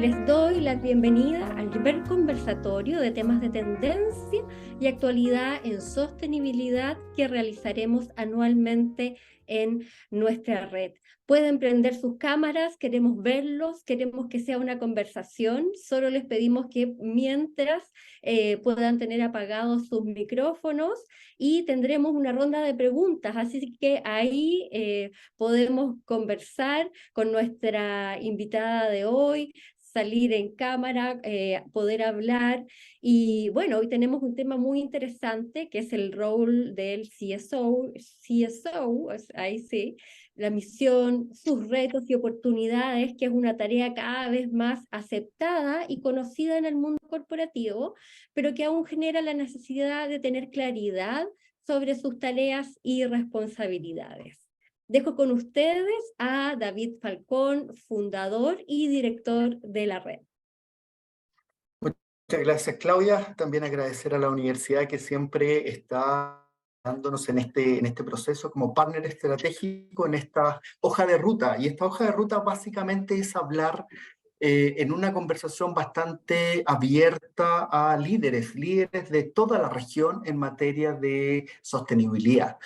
Les doy la bienvenida al primer conversatorio de temas de tendencia y actualidad en sostenibilidad que realizaremos anualmente en nuestra red. Pueden prender sus cámaras, queremos verlos, queremos que sea una conversación, solo les pedimos que mientras puedan tener apagados sus micrófonos y tendremos una ronda de preguntas, así que ahí podemos conversar con nuestra invitada de hoy, salir en cámara, poder hablar. Y bueno, hoy tenemos un tema muy interesante que es el rol del CSO, ahí sí, la misión, sus retos y oportunidades, que es una tarea cada vez más aceptada y conocida en el mundo corporativo, pero que aún genera la necesidad de tener claridad sobre sus tareas y responsabilidades. Dejo con ustedes a David Falcón, fundador y director de la red. Muchas gracias, Claudia. También agradecer a la universidad que siempre está dándonos en este proceso como partner estratégico en esta hoja de ruta. Y esta hoja de ruta básicamente es hablar en una conversación bastante abierta a líderes de toda la región en materia de sostenibilidad.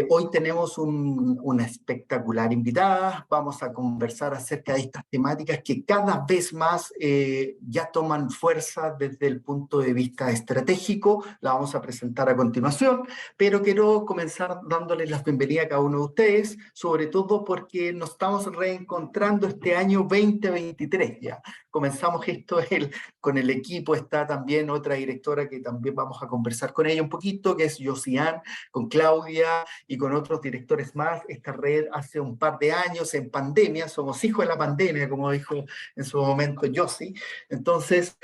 Hoy tenemos una espectacular invitada. Vamos a conversar acerca de estas temáticas que cada vez más ya toman fuerza desde el punto de vista estratégico. La vamos a presentar a continuación, pero quiero comenzar dándoles la bienvenida a cada uno de ustedes, sobre todo porque nos estamos reencontrando este año 2023 ya. Comenzamos esto con el equipo, está también otra directora que también vamos a conversar con ella un poquito, que es Josiane, con Claudia y con otros directores más. Esta red hace un par de años en pandemia, somos hijos de la pandemia, como dijo en su momento Josie. Entonces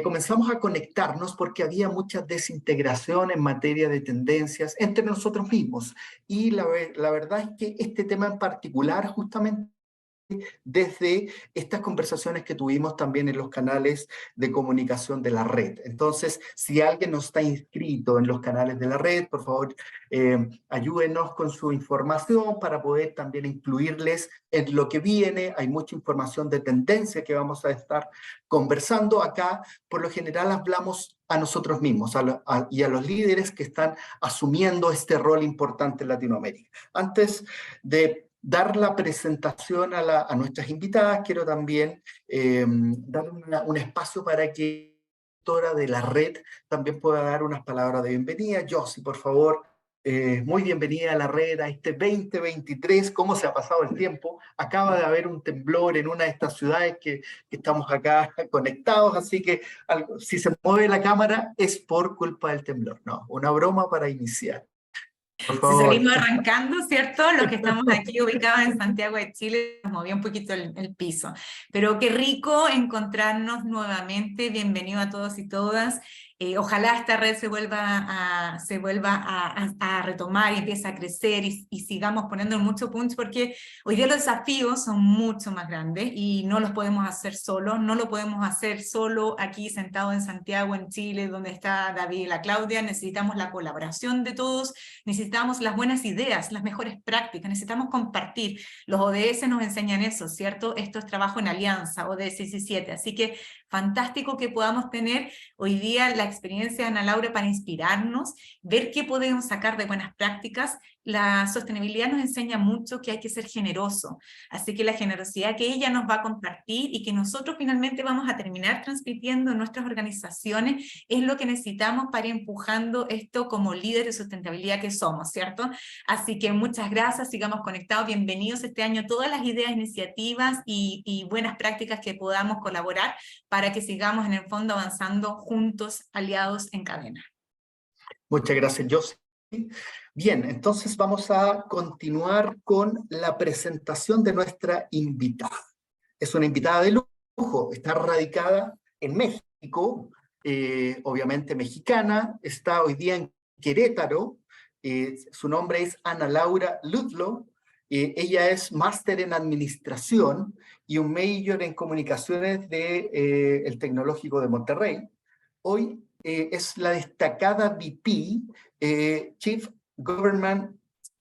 comenzamos a conectarnos porque había mucha desintegración en materia de tendencias entre nosotros mismos. Y la verdad es que este tema en particular justamente desde estas conversaciones que tuvimos también en los canales de comunicación de la red. Entonces, si alguien no está inscrito en los canales de la red, por favor, ayúdenos con su información para poder también incluirles en lo que viene. Hay mucha información de tendencia que vamos a estar conversando acá. Por lo general hablamos a nosotros mismos y a los líderes que están asumiendo este rol importante en Latinoamérica. Antes de dar la presentación a nuestras invitadas, quiero también dar un espacio para que la directora de la red también pueda dar unas palabras de bienvenida. Josie, por favor, muy bienvenida a la red, a este 2023. ¿Cómo se ha pasado el tiempo? Acaba de haber un temblor en una de estas ciudades que estamos acá conectados, así que si se mueve la cámara es por culpa del temblor. No, una broma para iniciar. Por Si favor. salimos arrancando, ¿cierto? Los que estamos aquí ubicados en Santiago de Chile, nos movió un poquito el piso. Pero qué rico encontrarnos nuevamente. Bienvenido a todos y todas. Ojalá esta red se vuelva a retomar y empiece a crecer y sigamos poniendo mucho punch, porque hoy día los desafíos son mucho más grandes y no los podemos hacer solos, no lo podemos hacer solo aquí sentados en Santiago, en Chile, donde está David y la Claudia. Necesitamos la colaboración de todos, necesitamos las buenas ideas, las mejores prácticas, necesitamos compartir. Los ODS nos enseñan eso, ¿cierto? Esto es trabajo en alianza, ODS 17, así que fantástico que podamos tener hoy día la experiencia de Ana Laura para inspirarnos, ver qué podemos sacar de buenas prácticas. La sostenibilidad nos enseña mucho que hay que ser generoso, así que la generosidad que ella nos va a compartir y que nosotros finalmente vamos a terminar transmitiendo en nuestras organizaciones es lo que necesitamos para ir empujando esto como líderes de sustentabilidad que somos, ¿cierto? Así que muchas gracias, sigamos conectados, bienvenidos este año todas las ideas, iniciativas y buenas prácticas que podamos colaborar para que sigamos en el fondo avanzando juntos, aliados en cadena. Muchas gracias, Josie. Bien, entonces vamos a continuar con la presentación de nuestra invitada. Es una invitada de lujo, está radicada en México, obviamente mexicana, está hoy día en Querétaro. Su nombre es Ana Laura Ludlow. Ella es máster en administración y un major en comunicaciones del Tecnológico de Monterrey. Hoy es la destacada VP, Chief Government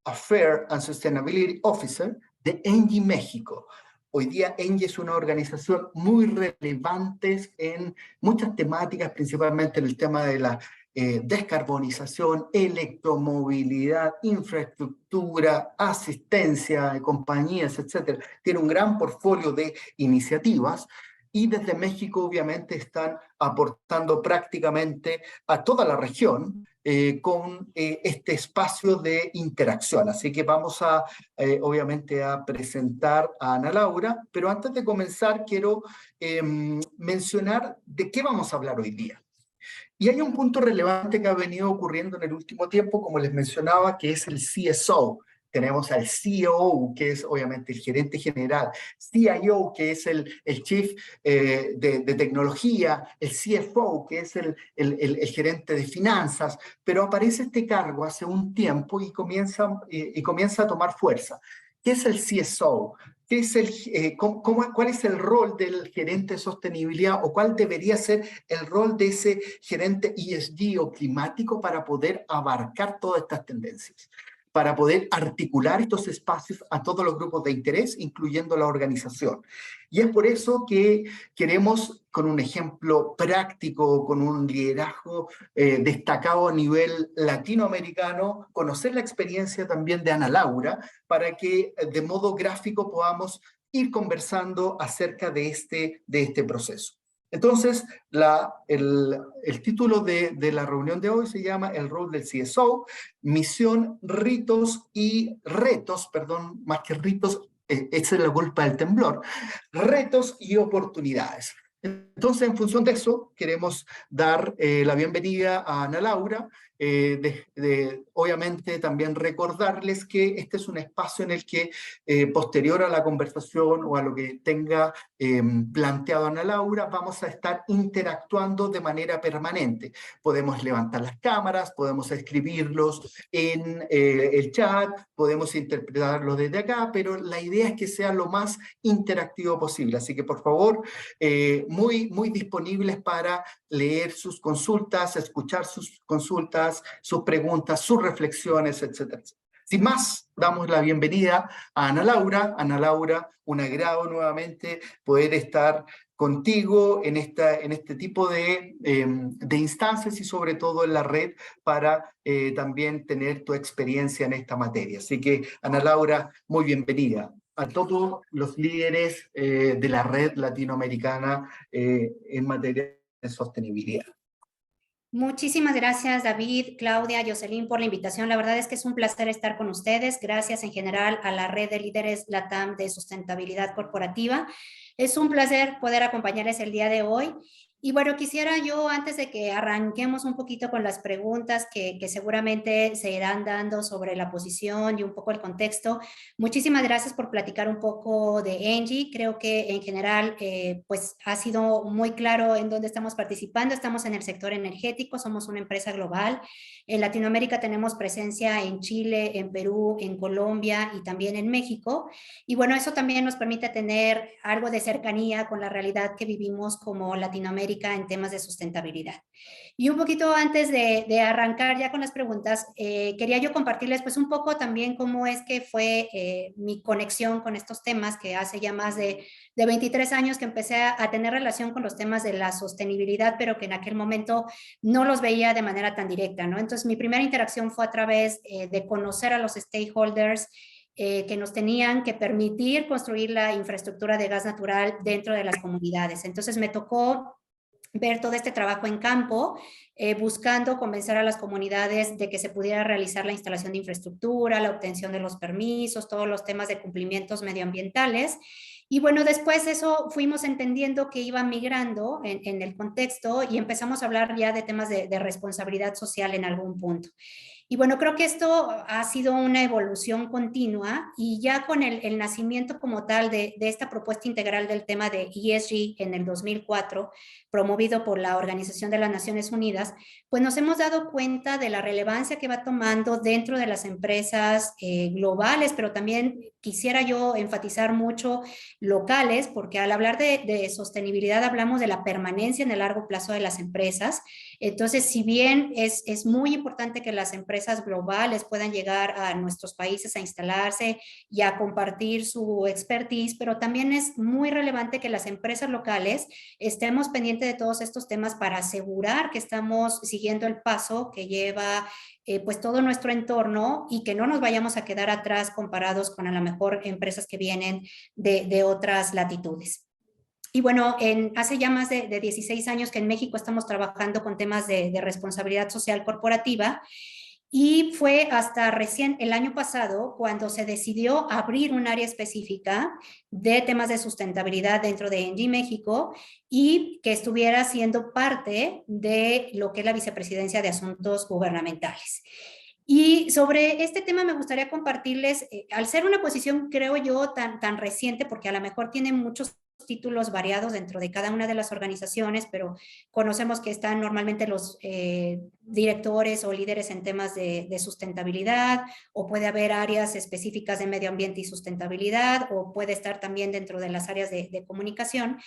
Affairs and Sustainability Officer de Engie México. Hoy día ENGIE es una organización muy relevante en muchas temáticas, principalmente en el tema de la descarbonización, electromovilidad, infraestructura, asistencia de compañías, etcétera. Tiene un gran portfolio de iniciativas y desde México obviamente están aportando prácticamente a toda la región con este espacio de interacción. Así que vamos a, obviamente, a presentar a Ana Laura, pero antes de comenzar quiero mencionar de qué vamos a hablar hoy día. Y hay un punto relevante que ha venido ocurriendo en el último tiempo, como les mencionaba, que es el CSO. Tenemos al CEO, que es obviamente el gerente general, CIO, que es el chief de tecnología, el CFO, que es el gerente de finanzas, pero aparece este cargo hace un tiempo y comienza a tomar fuerza. ¿Qué es el CSO? ¿Qué es ¿Cuál es el rol del gerente de sostenibilidad o cuál debería ser el rol de ese gerente ESG o climático para poder abarcar todas estas tendencias? Para poder articular estos espacios a todos los grupos de interés, incluyendo la organización. Y es por eso que queremos, con un ejemplo práctico, con un liderazgo destacado a nivel latinoamericano, conocer la experiencia también de Ana Laura, para que de modo gráfico podamos ir conversando acerca de este proceso. Entonces, el título de la reunión de hoy se llama El rol del CSO, misión, ritos y retos, perdón, más que ritos, esa es la culpa del temblor, retos y oportunidades. Entonces, en función de eso, queremos dar la bienvenida a Ana Laura. Obviamente, también recordarles que este es un espacio en el que, posterior a la conversación o a lo que tenga planteado Ana Laura, vamos a estar interactuando de manera permanente. Podemos levantar las cámaras, podemos escribirlos en el chat, podemos interpretarlo desde acá, pero la idea es que sea lo más interactivo posible. Así que, por favor, muy disponibles para leer sus consultas, escuchar sus consultas, sus preguntas, sus reflexiones, etcétera. Sin más, damos la bienvenida a Ana Laura. Ana Laura, un agrado nuevamente poder estar contigo en este tipo de instancias y sobre todo en la red para también tener tu experiencia en esta materia. Así que, Ana Laura, muy bienvenida a todos los líderes de la red latinoamericana en materia de sostenibilidad. Muchísimas gracias, David, Claudia, Jocelyn, por la invitación. La verdad es que es un placer estar con ustedes. Gracias en general a la red de líderes LATAM de sustentabilidad corporativa. Es un placer poder acompañarles el día de hoy. Y bueno, quisiera yo, antes de que arranquemos un poquito con las preguntas que seguramente se irán dando sobre la posición y un poco el contexto, muchísimas gracias por platicar un poco de ENGIE. Creo que en general pues ha sido muy claro en dónde estamos participando. Estamos en el sector energético, somos una empresa global. En Latinoamérica tenemos presencia en Chile, en Perú, en Colombia y también en México. Y bueno, eso también nos permite tener algo de cercanía con la realidad que vivimos como Latinoamérica en temas de sustentabilidad. Y un poquito antes de arrancar ya con las preguntas, quería yo compartirles pues un poco también cómo es que fue mi conexión con estos temas, que hace ya más de 23 años que empecé a tener relación con los temas de la sostenibilidad, pero que en aquel momento no los veía de manera tan directa, ¿no? Entonces mi primera interacción fue a través de conocer a los stakeholders que nos tenían que permitir construir la infraestructura de gas natural dentro de las comunidades. Entonces me tocó ver todo este trabajo en campo, buscando convencer a las comunidades de que se pudiera realizar la instalación de infraestructura, la obtención de los permisos, todos los temas de cumplimientos medioambientales. Y bueno, después de eso fuimos entendiendo que iba migrando en el contexto y empezamos a hablar ya de temas de responsabilidad social en algún punto. Y bueno, creo que esto ha sido una evolución continua y ya con el nacimiento como tal de esta propuesta integral del tema de ESG en el 2004, promovido por la Organización de las Naciones Unidas, pues nos hemos dado cuenta de la relevancia que va tomando dentro de las empresas globales, pero también quisiera yo enfatizar mucho locales, porque al hablar de sostenibilidad hablamos de la permanencia en el largo plazo de las empresas. Entonces, si bien es muy importante que las empresas globales puedan llegar a nuestros países a instalarse y a compartir su expertise, pero también es muy relevante que las empresas locales estemos pendientes de todos estos temas para asegurar que estamos siguiendo el paso que lleva pues todo nuestro entorno y que no nos vayamos a quedar atrás comparados con a lo mejor empresas que vienen de otras latitudes. Y bueno, hace ya más de 16 años que en México estamos trabajando con temas de responsabilidad social corporativa y fue hasta recién el año pasado cuando se decidió abrir un área específica de temas de sustentabilidad dentro de ENGIE México y que estuviera siendo parte de lo que es la Vicepresidencia de Asuntos Gubernamentales. Y sobre este tema me gustaría compartirles, al ser una posición, creo yo, tan reciente, porque a lo mejor tiene muchos títulos variados dentro de cada una de las organizaciones, pero conocemos que están normalmente los directores o líderes en temas de sustentabilidad, o puede haber áreas específicas de medio ambiente y sustentabilidad, o puede estar también dentro de las áreas de comunicación.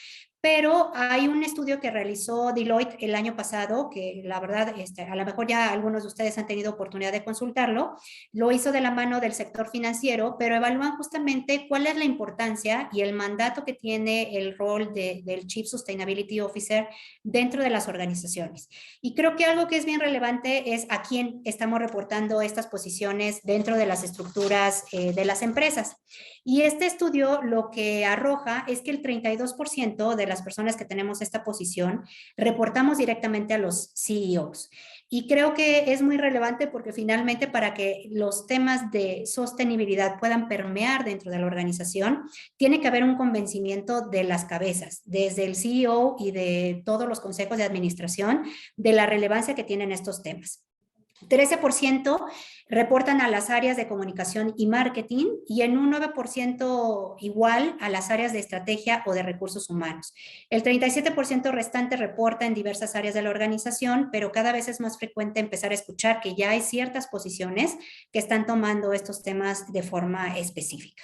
Pero hay un estudio que realizó Deloitte el año pasado, que la verdad, a lo mejor ya algunos de ustedes han tenido oportunidad de consultarlo, lo hizo de la mano del sector financiero, pero evalúan justamente cuál es la importancia y el mandato que tiene el rol del Chief Sustainability Officer dentro de las organizaciones. Y creo que algo que es bien relevante es a quién estamos reportando estas posiciones dentro de las estructuras de las empresas. Y este estudio lo que arroja es que el 32% de las personas que tenemos esta posición reportamos directamente a los CEOs. Y creo que es muy relevante porque finalmente para que los temas de sostenibilidad puedan permear dentro de la organización, tiene que haber un convencimiento de las cabezas, desde el CEO y de todos los consejos de administración, de la relevancia que tienen estos temas. 13% reportan a las áreas de comunicación y marketing y en un 9% igual a las áreas de estrategia o de recursos humanos. El 37% restante reporta en diversas áreas de la organización, pero cada vez es más frecuente empezar a escuchar que ya hay ciertas posiciones que están tomando estos temas de forma específica.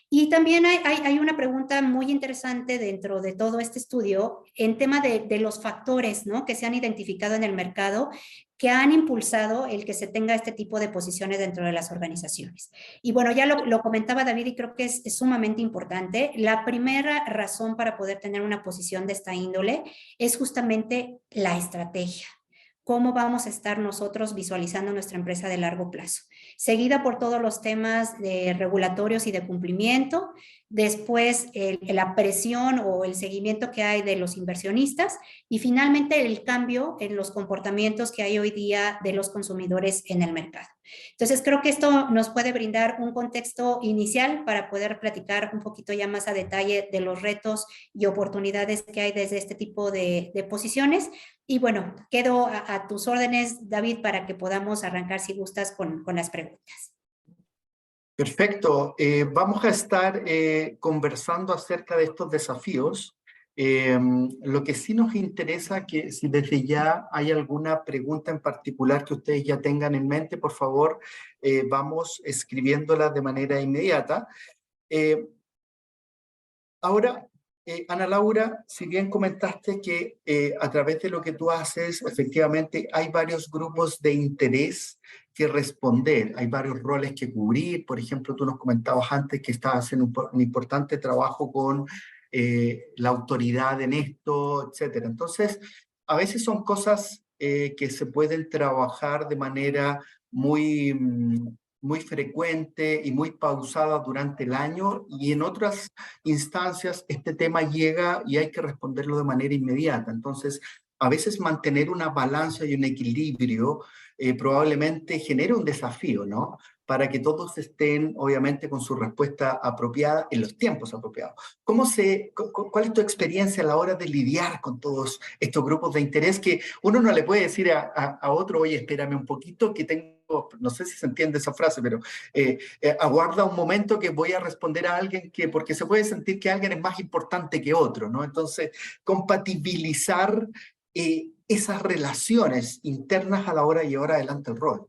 Y también hay una pregunta muy interesante dentro de todo este estudio en tema de los factores, ¿no?, que se han identificado en el mercado que han impulsado el que se tenga este tipo de posiciones dentro de las organizaciones. Y bueno, ya lo comentaba David y creo que es sumamente importante. La primera razón para poder tener una posición de esta índole es justamente la estrategia. ¿Cómo vamos a estar nosotros visualizando nuestra empresa de largo plazo? Seguida por todos los temas de regulatorios y de cumplimiento, después la presión o el seguimiento que hay de los inversionistas y finalmente el cambio en los comportamientos que hay hoy día de los consumidores en el mercado. Entonces creo que esto nos puede brindar un contexto inicial para poder platicar un poquito ya más a detalle de los retos y oportunidades que hay desde este tipo de posiciones. Y bueno, quedo a tus órdenes, David, para que podamos arrancar, si gustas, con las preguntas. Perfecto. Vamos a estar conversando acerca de estos desafíos. Lo que sí nos interesa, que si desde ya hay alguna pregunta en particular que ustedes ya tengan en mente, por favor, vamos escribiéndola de manera inmediata. Ahora, Ana Laura, si bien comentaste que a través de lo que tú haces, efectivamente hay varios grupos de interés que responder, hay varios roles que cubrir. Por ejemplo, tú nos comentabas antes que estabas haciendo un importante trabajo con la autoridad en esto, etcétera. Entonces, a veces son cosas que se pueden trabajar de manera muy frecuente y muy pausada durante el año, y en otras instancias este tema llega y hay que responderlo de manera inmediata. Entonces, a veces mantener una balanza y un equilibrio probablemente genere un desafío, ¿no?, para que todos estén, obviamente, con su respuesta apropiada en los tiempos apropiados. ¿Cuál es tu experiencia a la hora de lidiar con todos estos grupos de interés que uno no le puede decir a otro, oye, espérame un poquito, que tengo, no sé si se entiende esa frase, pero aguarda un momento que voy a responder a alguien, porque se puede sentir que alguien es más importante que otro, ¿no? Entonces, compatibilizar esas relaciones internas a la hora de llevar adelante el rol.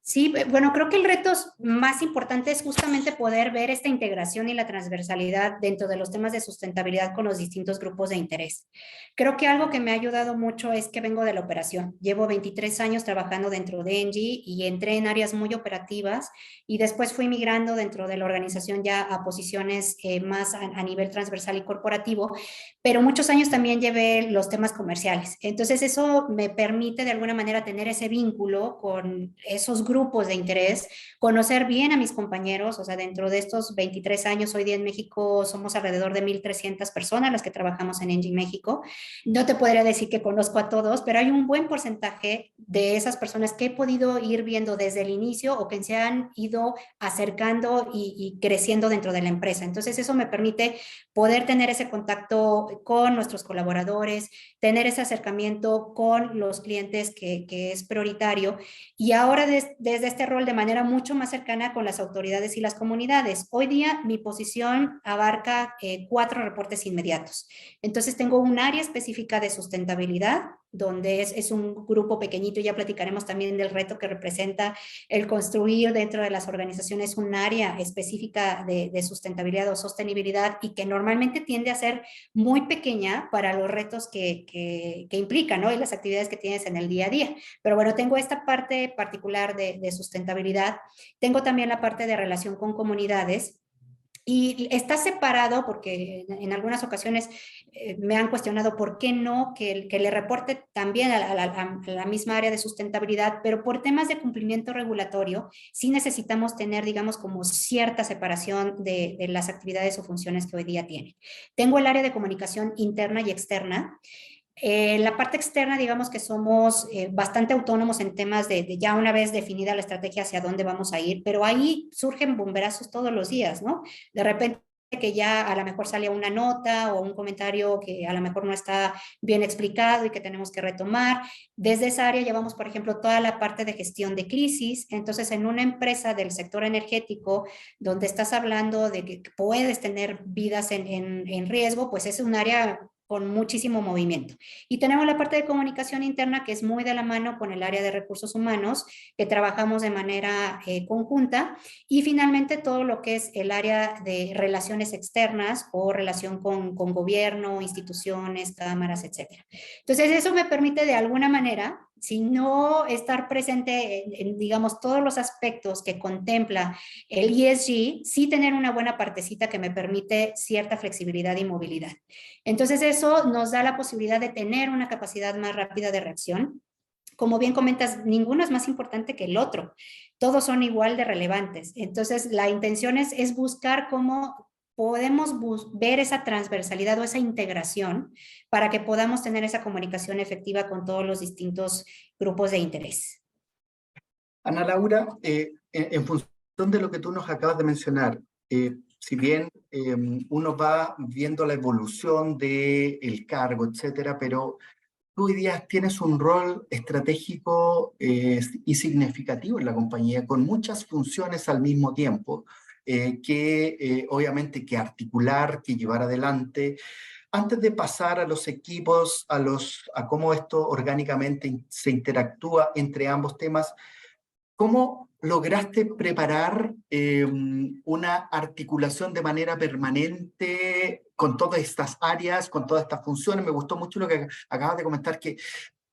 Sí, bueno, creo que el reto más importante es justamente poder ver esta integración y la transversalidad dentro de los temas de sustentabilidad con los distintos grupos de interés. Creo que algo que me ha ayudado mucho es que vengo de la operación. Llevo 23 años trabajando dentro de ENGIE y entré en áreas muy operativas y después fui migrando dentro de la organización ya a posiciones más a nivel transversal y corporativo, pero muchos años también llevé los temas comerciales. Entonces eso me permite de alguna manera tener ese vínculo con esos grupos de interés, conocer bien a mis compañeros, o sea, dentro de estos 23 años, hoy día en México somos alrededor de 1,300 personas las que trabajamos en ENGIE México. No te podría decir que conozco a todos, pero hay un buen porcentaje de esas personas que he podido ir viendo desde el inicio o que se han ido acercando y creciendo dentro de la empresa. Entonces eso me permite poder tener ese contacto con nuestros colaboradores, tener ese acercamiento con los clientes que es prioritario y ahora desde este rol de manera mucho más cercana con las autoridades y las comunidades. Hoy día mi posición abarca 4 reportes inmediatos. Entonces tengo un área específica de sustentabilidad, donde es un grupo pequeñito, ya platicaremos también del reto que representa el construir dentro de las organizaciones un área específica de sustentabilidad o sostenibilidad y que normalmente tiende a ser muy pequeña para los retos que implica, ¿no? Y las actividades que tienes en el día a día. Pero bueno, tengo esta parte particular de sustentabilidad. Tengo también la parte de relación con comunidades. Y está separado porque en algunas ocasiones me han cuestionado por qué no que le reporte también a la misma área de sustentabilidad, pero por temas de cumplimiento regulatorio sí necesitamos tener, digamos, como cierta separación de las actividades o funciones que hoy día tiene. Tengo el área de comunicación interna y externa. La parte externa, digamos que somos bastante autónomos en temas de ya una vez definida la estrategia hacia dónde vamos a ir, pero ahí surgen bomberazos todos los días, ¿no? De repente que ya a lo mejor sale una nota o un comentario que a lo mejor no está bien explicado y que tenemos que retomar. Desde esa área llevamos, por ejemplo, toda la parte de gestión de crisis. Entonces, en una empresa del sector energético donde estás hablando de que puedes tener vidas en riesgo, pues es un área con muchísimo movimiento. Y tenemos la parte de comunicación interna que es muy de la mano con el área de recursos humanos, que trabajamos de manera conjunta, y finalmente todo lo que es el área de relaciones externas o relación con gobierno, instituciones, cámaras, etcétera. Entonces eso me permite de alguna manera, si no estar presente digamos, todos los aspectos que contempla el ESG, sí tener una buena partecita que me permite cierta flexibilidad y movilidad. Entonces eso nos da la posibilidad de tener una capacidad más rápida de reacción. Como bien comentas, ninguno es más importante que el otro. Todos son igual de relevantes. Entonces la intención es buscar cómo podemos ver esa transversalidad o esa integración para que podamos tener esa comunicación efectiva con todos los distintos grupos de interés. Ana Laura, en función de lo que tú nos acabas de mencionar, si bien uno va viendo la evolución del cargo, etcétera, pero tú hoy día tienes un rol estratégico y significativo en la compañía, con muchas funciones al mismo tiempo, obviamente que articular, que llevar adelante. Antes de pasar a los equipos, a cómo esto orgánicamente se interactúa entre ambos temas, ¿cómo lograste preparar una articulación de manera permanente con todas estas áreas, con todas estas funciones? Me gustó mucho lo que acabas de comentar, que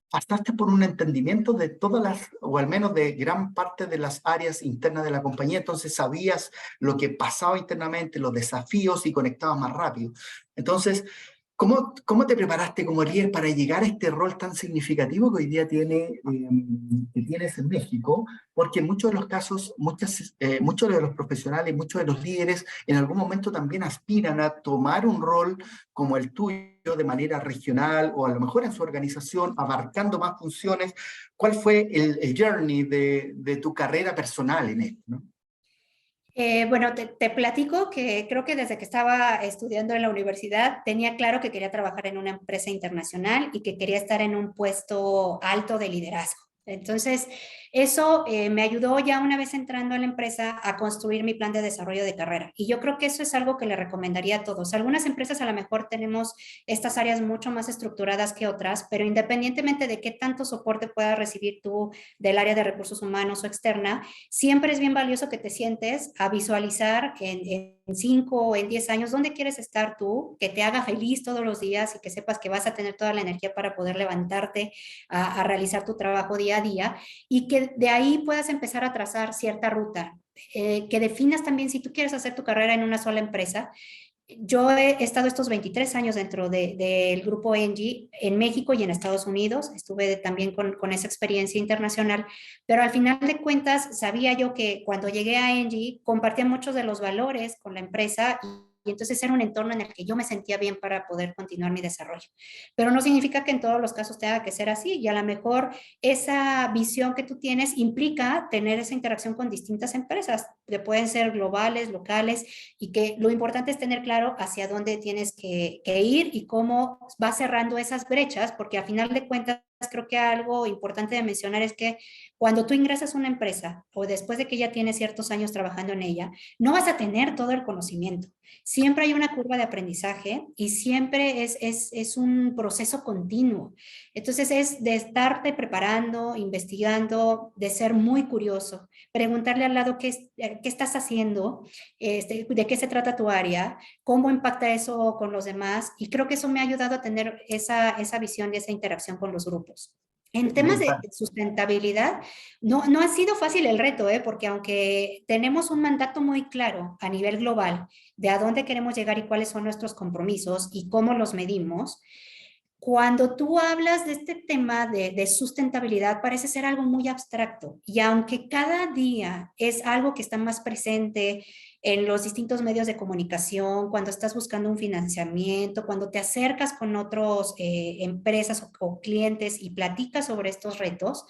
pasaste por un entendimiento de todas las, o al menos de gran parte de las áreas internas de la compañía, entonces sabías lo que pasaba internamente, los desafíos y conectabas más rápido. Entonces, ¿cómo te preparaste como líder para llegar a este rol tan significativo que hoy día que tienes en México? Porque en muchos de los casos, muchos de los profesionales, muchos de los líderes, en algún momento también aspiran a tomar un rol como el tuyo de manera regional o a lo mejor en su organización, abarcando más funciones. ¿Cuál fue el journey de tu carrera personal en esto, ¿no? Bueno, te platico que creo que desde que estaba estudiando en la universidad tenía claro que quería trabajar en una empresa internacional y que quería estar en un puesto alto de liderazgo. Entonces, eso me ayudó ya una vez entrando a la empresa a construir mi plan de desarrollo de carrera. Y yo creo que eso es algo que le recomendaría a todos. Algunas empresas a lo mejor tenemos estas áreas mucho más estructuradas que otras, pero independientemente de qué tanto soporte puedas recibir tú del área de recursos humanos o externa, siempre es bien valioso que te sientes a visualizar en 5 o en 10 años dónde quieres estar tú, que te haga feliz todos los días y que sepas que vas a tener toda la energía para poder levantarte a realizar tu trabajo día a día y que de ahí puedas empezar a trazar cierta ruta, que definas también si tú quieres hacer tu carrera en una sola empresa. Yo he estado estos 23 años dentro del grupo Engie en México y en Estados Unidos. Estuve también con esa experiencia internacional, pero al final de cuentas sabía yo que cuando llegué a Engie compartía muchos de los valores con la empresa y entonces era un entorno en el que yo me sentía bien para poder continuar mi desarrollo. Pero no significa que en todos los casos tenga que ser así y a lo mejor esa visión que tú tienes implica tener esa interacción con distintas empresas, que pueden ser globales, locales, y que lo importante es tener claro hacia dónde tienes que ir y cómo vas cerrando esas brechas, porque a final de cuentas creo que algo importante de mencionar es que cuando tú ingresas a una empresa o después de que ya tienes ciertos años trabajando en ella, no vas a tener todo el conocimiento. Siempre hay una curva de aprendizaje y siempre es un proceso continuo. Entonces es de estarte preparando, investigando, de ser muy curioso, preguntarle al lado qué estás haciendo, de qué se trata tu área, cómo impacta eso con los demás. Y creo que eso me ha ayudado a tener esa visión y esa interacción con los grupos. En temas de sustentabilidad, no ha sido fácil el reto, porque aunque tenemos un mandato muy claro a nivel global de a dónde queremos llegar y cuáles son nuestros compromisos y cómo los medimos, cuando tú hablas de este tema de sustentabilidad parece ser algo muy abstracto y aunque cada día es algo que está más presente en los distintos medios de comunicación, cuando estás buscando un financiamiento, cuando te acercas con otras empresas o clientes y platicas sobre estos retos,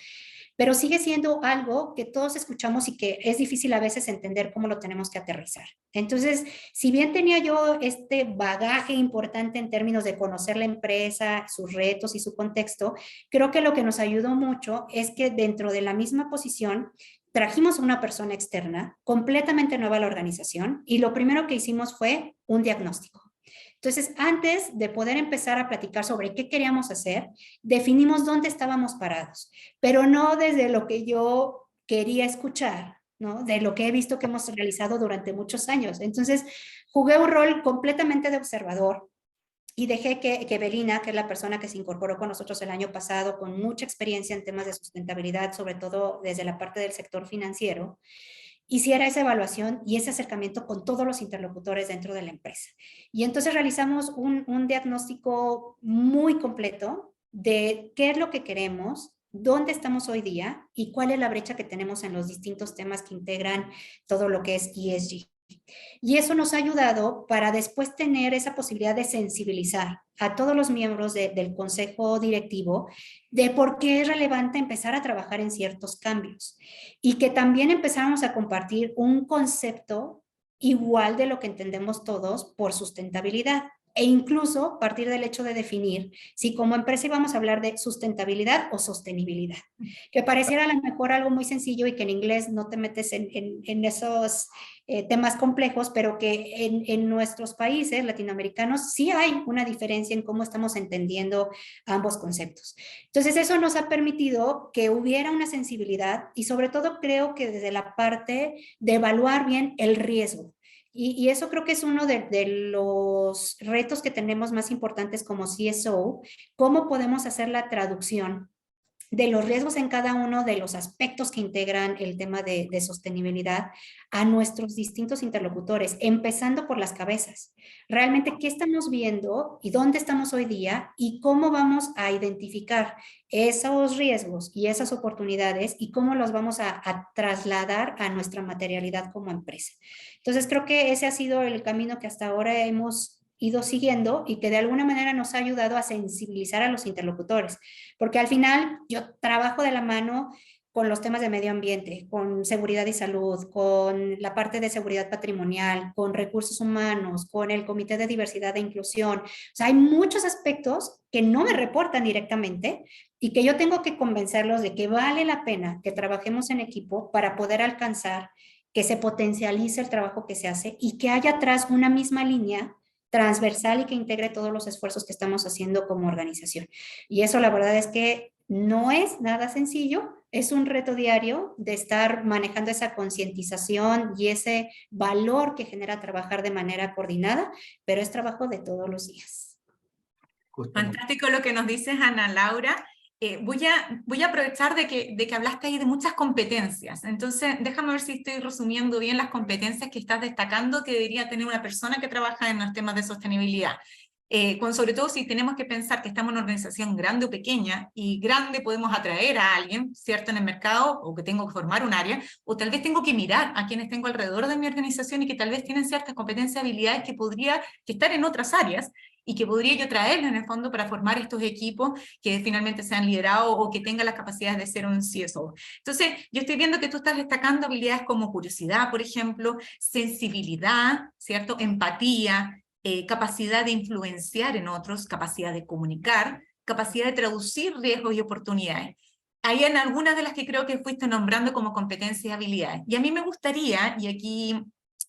pero sigue siendo algo que todos escuchamos y que es difícil a veces entender cómo lo tenemos que aterrizar. Entonces, si bien tenía yo este bagaje importante en términos de conocer la empresa, sus retos y su contexto, creo que lo que nos ayudó mucho es que dentro de la misma posición trajimos a una persona externa completamente nueva a la organización y lo primero que hicimos fue un diagnóstico. Entonces, antes de poder empezar a platicar sobre qué queríamos hacer, definimos dónde estábamos parados, pero no desde lo que yo quería escuchar, ¿no? De lo que he visto que hemos realizado durante muchos años. Entonces, jugué un rol completamente de observador y dejé que Belina, que es la persona que se incorporó con nosotros el año pasado, con mucha experiencia en temas de sustentabilidad, sobre todo desde la parte del sector financiero, hiciera esa evaluación y ese acercamiento con todos los interlocutores dentro de la empresa. Y entonces realizamos un diagnóstico muy completo de qué es lo que queremos, dónde estamos hoy día y cuál es la brecha que tenemos en los distintos temas que integran todo lo que es ESG. Y eso nos ha ayudado para después tener esa posibilidad de sensibilizar a todos los miembros del consejo directivo de por qué es relevante empezar a trabajar en ciertos cambios y que también empezáramos a compartir un concepto igual de lo que entendemos todos por sustentabilidad. E incluso partir del hecho de definir si como empresa íbamos a hablar de sustentabilidad o sostenibilidad, que pareciera a lo mejor algo muy sencillo y que en inglés no te metes en esos temas complejos, pero que en nuestros países latinoamericanos sí hay una diferencia en cómo estamos entendiendo ambos conceptos. Entonces eso nos ha permitido que hubiera una sensibilidad y sobre todo creo que desde la parte de evaluar bien el riesgo. Y eso creo que es uno de los retos que tenemos más importantes como CSO, cómo podemos hacer la traducción de los riesgos en cada uno de los aspectos que integran el tema de sostenibilidad a nuestros distintos interlocutores, empezando por las cabezas. Realmente, ¿qué estamos viendo y dónde estamos hoy día y cómo vamos a identificar esos riesgos y esas oportunidades y cómo los vamos a trasladar a nuestra materialidad como empresa? Entonces, creo que ese ha sido el camino que hasta ahora hemos ido siguiendo y que de alguna manera nos ha ayudado a sensibilizar a los interlocutores, porque al final yo trabajo de la mano con los temas de medio ambiente, con seguridad y salud, con la parte de seguridad patrimonial, con recursos humanos, con el Comité de Diversidad e Inclusión. O sea, hay muchos aspectos que no me reportan directamente y que yo tengo que convencerlos de que vale la pena que trabajemos en equipo para poder alcanzar que se potencialice el trabajo que se hace y que haya atrás una misma línea transversal y que integre todos los esfuerzos que estamos haciendo como organización. Y eso la verdad es que no es nada sencillo, es un reto diario de estar manejando esa concientización y ese valor que genera trabajar de manera coordinada, pero es trabajo de todos los días. Justamente. Fantástico lo que nos dices, Ana Laura. Voy a aprovechar de que hablaste ahí de muchas competencias. Entonces, déjame ver si estoy resumiendo bien las competencias que estás destacando que debería tener una persona que trabaja en los temas de sostenibilidad. Sobre todo si tenemos que pensar que estamos en una organización grande o pequeña, y grande podemos atraer a alguien, ¿cierto?, en el mercado, o que tengo que formar un área, o tal vez tengo que mirar a quienes tengo alrededor de mi organización y que tal vez tienen ciertas competencias, habilidades que estar en otras áreas, y que podría yo traerlo en el fondo para formar estos equipos que finalmente sean liderados o que tengan las capacidades de ser un CSO. Entonces, yo estoy viendo que tú estás destacando habilidades como curiosidad, por ejemplo, sensibilidad, ¿cierto?, empatía, capacidad de influenciar en otros, capacidad de comunicar, capacidad de traducir riesgos y oportunidades. Hay en algunas de las que creo que fuiste nombrando como competencias y habilidades. Y a mí me gustaría, y aquí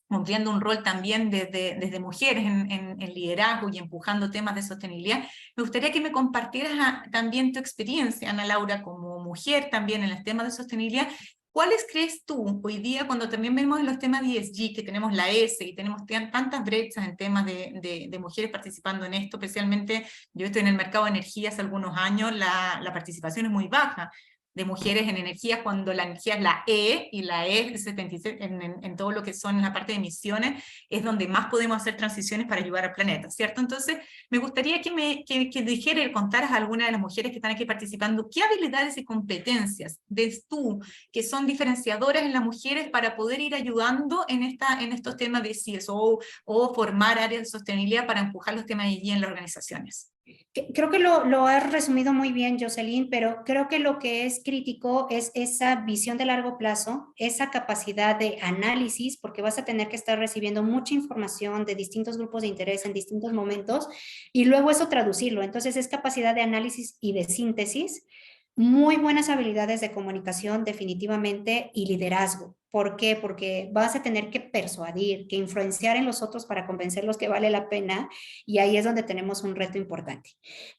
cumpliendo un rol también desde mujeres en liderazgo y empujando temas de sostenibilidad, me gustaría que me compartieras también tu experiencia, Ana Laura, como mujer también en los temas de sostenibilidad. ¿Cuáles crees tú hoy día, cuando también vemos en los temas de ESG, que tenemos la S y tenemos tantas brechas en temas de mujeres participando en esto, especialmente yo estoy en el mercado de energía hace algunos años, la participación es muy baja de mujeres en energía, cuando la energía es la E, y la E es 76, en todo lo que son la parte de emisiones, es donde más podemos hacer transiciones para ayudar al planeta, ¿cierto? Entonces, me gustaría que dijeras y contaras a alguna de las mujeres que están aquí participando, ¿qué habilidades y competencias ves tú que son diferenciadoras en las mujeres para poder ir ayudando en estos temas de CSO o formar áreas de sostenibilidad para empujar los temas allí en las organizaciones? Creo que lo has resumido muy bien, Jocelyn, pero creo que lo que es crítico es esa visión de largo plazo, esa capacidad de análisis, porque vas a tener que estar recibiendo mucha información de distintos grupos de interés en distintos momentos y luego eso traducirlo. Entonces es capacidad de análisis y de síntesis, muy buenas habilidades de comunicación definitivamente y liderazgo. ¿Por qué? Porque vas a tener que persuadir, que influenciar en los otros para convencerlos que vale la pena, y ahí es donde tenemos un reto importante.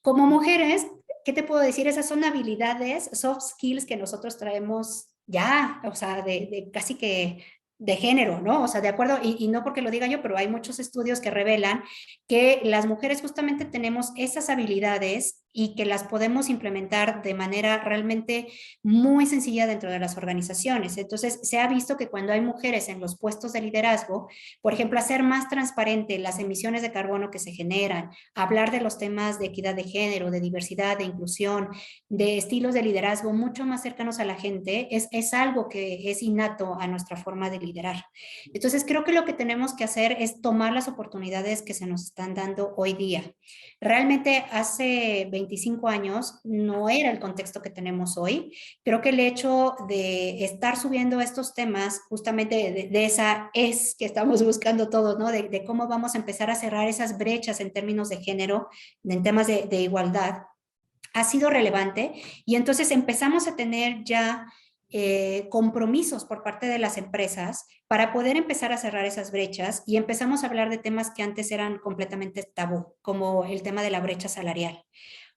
Como mujeres, ¿qué te puedo decir? Esas son habilidades, soft skills que nosotros traemos ya, o sea, de casi que de género, ¿no? O sea, de acuerdo, y no porque lo diga yo, pero hay muchos estudios que revelan que las mujeres justamente tenemos esas habilidades y que las podemos implementar de manera realmente muy sencilla dentro de las organizaciones. Entonces, se ha visto que cuando hay mujeres en los puestos de liderazgo, por ejemplo, hacer más transparente las emisiones de carbono que se generan, hablar de los temas de equidad de género, de diversidad, de inclusión, de estilos de liderazgo mucho más cercanos a la gente, es algo que es innato a nuestra forma de liderar. Entonces, creo que lo que tenemos que hacer es tomar las oportunidades que se nos están dando hoy día. Realmente hace 25 años no era el contexto que tenemos hoy. Creo que el hecho de estar subiendo estos temas, justamente de esa es que estamos buscando todos, ¿no? De cómo vamos a empezar a cerrar esas brechas en términos de género, en temas de igualdad, ha sido relevante, y entonces empezamos a tener ya compromisos por parte de las empresas para poder empezar a cerrar esas brechas, y empezamos a hablar de temas que antes eran completamente tabú, como el tema de la brecha salarial.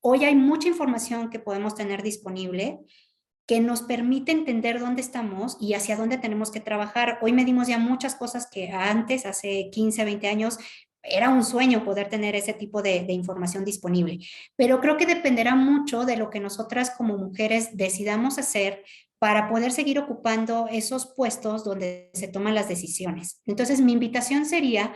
Hoy hay mucha información que podemos tener disponible que nos permite entender dónde estamos y hacia dónde tenemos que trabajar. Hoy medimos ya muchas cosas que antes, hace 15, 20 años, era un sueño poder tener ese tipo de información disponible. Pero creo que dependerá mucho de lo que nosotras como mujeres decidamos hacer para poder seguir ocupando esos puestos donde se toman las decisiones. Entonces, mi invitación sería,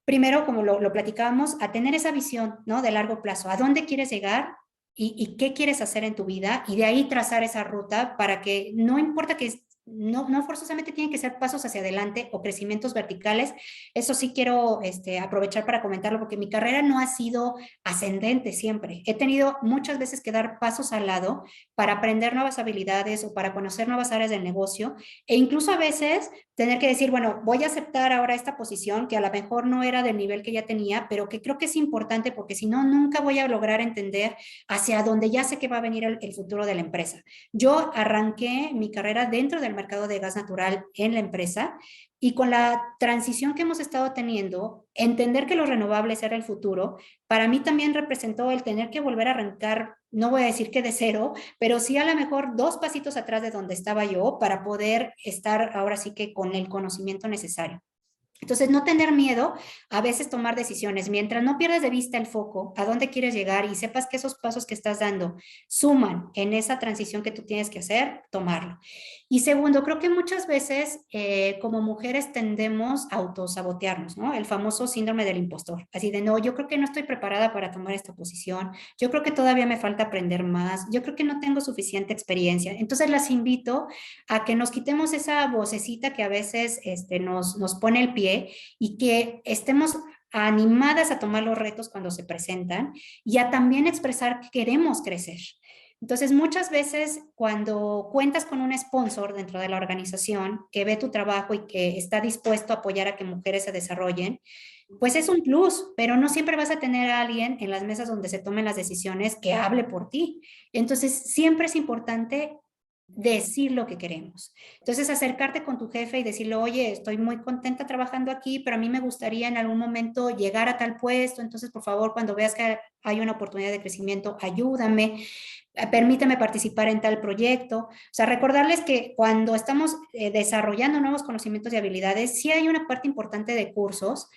primero, como lo platicábamos, a tener esa visión, ¿no?, de largo plazo. ¿A dónde quieres llegar? ¿Y qué quieres hacer en tu vida? Y de ahí trazar esa ruta para que no importa que no forzosamente tienen que ser pasos hacia adelante o crecimientos verticales. Eso sí quiero aprovechar para comentarlo, porque mi carrera no ha sido ascendente siempre. He tenido muchas veces que dar pasos al lado para aprender nuevas habilidades o para conocer nuevas áreas del negocio, e incluso a veces tener que decir, bueno, voy a aceptar ahora esta posición que a lo mejor no era del nivel que ya tenía, pero que creo que es importante, porque si no, nunca voy a lograr entender hacia dónde ya sé que va a venir el futuro de la empresa. Yo arranqué mi carrera dentro del mercado de gas natural en la empresa, y con la transición que hemos estado teniendo, entender que los renovables era el futuro, para mí también representó el tener que volver a arrancar, no voy a decir que de cero, pero sí a lo mejor 2 pasitos atrás de donde estaba yo para poder estar ahora sí que con el conocimiento necesario. Entonces, no tener miedo, a veces tomar decisiones, mientras no pierdas de vista el foco, a dónde quieres llegar y sepas que esos pasos que estás dando suman en esa transición que tú tienes que hacer, tomarlo. Y segundo, creo que muchas veces como mujeres tendemos a autosabotearnos, ¿no? El famoso síndrome del impostor, así de, no, yo creo que no estoy preparada para tomar esta posición, yo creo que todavía me falta aprender más, yo creo que no tengo suficiente experiencia. Entonces, las invito a que nos quitemos esa vocecita que a veces nos pone el pie, y que estemos animadas a tomar los retos cuando se presentan, y a también expresar que queremos crecer. Entonces, muchas veces cuando cuentas con un sponsor dentro de la organización que ve tu trabajo y que está dispuesto a apoyar a que mujeres se desarrollen, pues es un plus, pero no siempre vas a tener a alguien en las mesas donde se tomen las decisiones que hable por ti. Entonces, siempre es importante decir lo que queremos. Entonces, acercarte con tu jefe y decirle, oye, estoy muy contenta trabajando aquí, pero a mí me gustaría en algún momento llegar a tal puesto, entonces, por favor, cuando veas que hay una oportunidad de crecimiento, ayúdame, permíteme participar en tal proyecto. O sea, recordarles que cuando estamos desarrollando nuevos conocimientos y habilidades, sí hay una parte importante de cursos,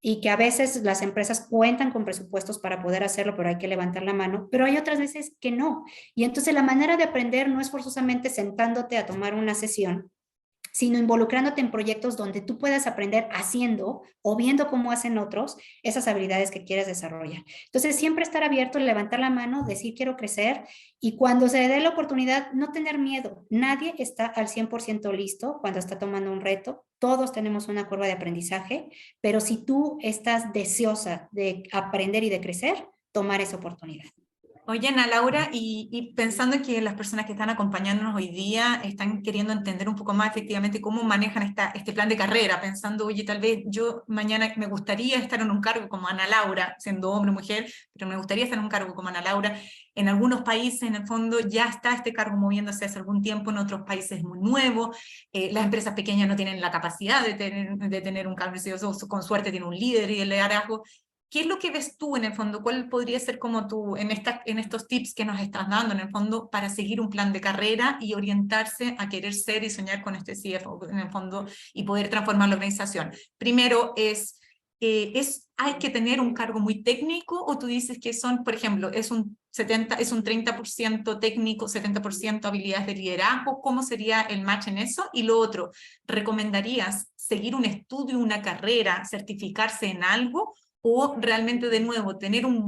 y que a veces las empresas cuentan con presupuestos para poder hacerlo, pero hay que levantar la mano, pero hay otras veces que no. Y entonces la manera de aprender no es forzosamente sentándote a tomar una sesión, sino involucrándote en proyectos donde tú puedas aprender haciendo o viendo cómo hacen otros esas habilidades que quieres desarrollar. Entonces, siempre estar abierto, levantar la mano, decir quiero crecer, y cuando se dé la oportunidad, no tener miedo. Nadie está al 100% listo cuando está tomando un reto. Todos tenemos una curva de aprendizaje, pero si tú estás deseosa de aprender y de crecer, tomar esa oportunidad. Oye, Ana Laura, y pensando que las personas que están acompañándonos hoy día están queriendo entender un poco más efectivamente cómo manejan este plan de carrera, pensando, oye, tal vez yo mañana me gustaría estar en un cargo como Ana Laura, siendo hombre o mujer, pero me gustaría estar en un cargo como Ana Laura. En algunos países, en el fondo, ya está este cargo moviéndose hace algún tiempo, en otros países es muy nuevo. Las empresas pequeñas no tienen la capacidad de tener un cargo, o con suerte tiene un líder y el liderazgo. ¿Qué es lo que ves tú en el fondo? ¿Cuál podría ser como tú en estos tips que nos estás dando en el fondo para seguir un plan de carrera y orientarse a querer ser y soñar con este CFO en el fondo y poder transformar la organización? Primero ¿hay que tener un cargo muy técnico o tú dices que son, por ejemplo, es un 30% técnico, 70% habilidades de liderazgo? ¿Cómo sería el match en eso? Y lo otro, ¿recomendarías seguir un estudio, una carrera, certificarse en algo? ¿O realmente, de nuevo, tener un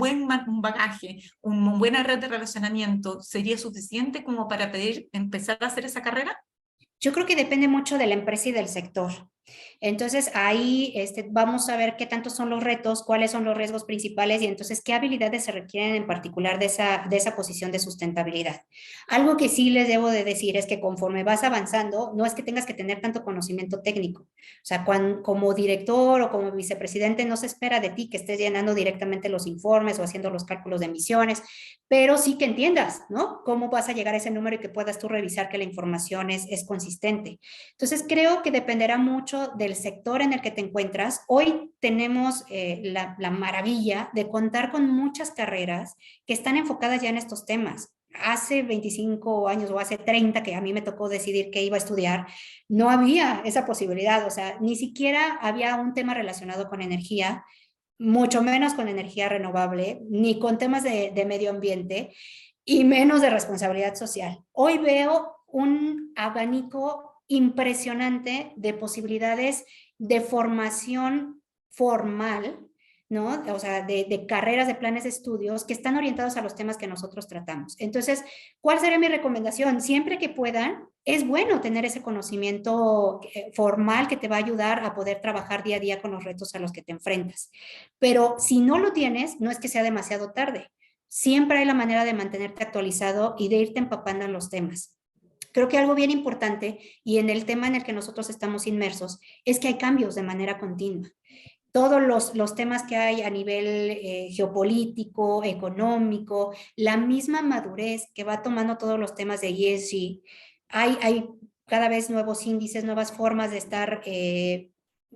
bagaje, una buena red de relacionamiento sería suficiente como para empezar a hacer esa carrera? Yo creo que depende mucho de la empresa y del sector. Entonces ahí vamos a ver qué tantos son los retos, cuáles son los riesgos principales, y entonces qué habilidades se requieren en particular de esa posición de sustentabilidad. Algo que sí les debo de decir es que conforme vas avanzando, no es que tengas que tener tanto conocimiento técnico. O sea, como director o como vicepresidente no se espera de ti que estés llenando directamente los informes o haciendo los cálculos de emisiones, pero sí que entiendas, ¿no? Cómo vas a llegar a ese número y que puedas tú revisar que la información es consistente. Entonces creo que dependerá mucho del sector en el que te encuentras. Hoy tenemos la maravilla de contar con muchas carreras que están enfocadas ya en estos temas. Hace 25 años o hace 30 que a mí me tocó decidir qué iba a estudiar, no había esa posibilidad, o sea, ni siquiera había un tema relacionado con energía, mucho menos con energía renovable, ni con temas de medio ambiente, y menos de responsabilidad social. Hoy veo un abanico impresionante de posibilidades de formación formal ¿no? O sea, de carreras, de planes de estudios que están orientados a los temas que nosotros tratamos. Entonces, ¿cuál sería mi recomendación? Siempre que puedan, es bueno tener ese conocimiento formal que te va a ayudar a poder trabajar día a día con los retos a los que te enfrentas. Pero si no lo tienes, no es que sea demasiado tarde. Siempre hay la manera de mantenerte actualizado y de irte empapando en los temas. Creo que algo bien importante, y en el tema en el que nosotros estamos inmersos, es que hay cambios de manera continua. Todos los temas que hay a nivel geopolítico, económico, la misma madurez que va tomando todos los temas de ESG, hay cada vez nuevos índices, nuevas formas de estar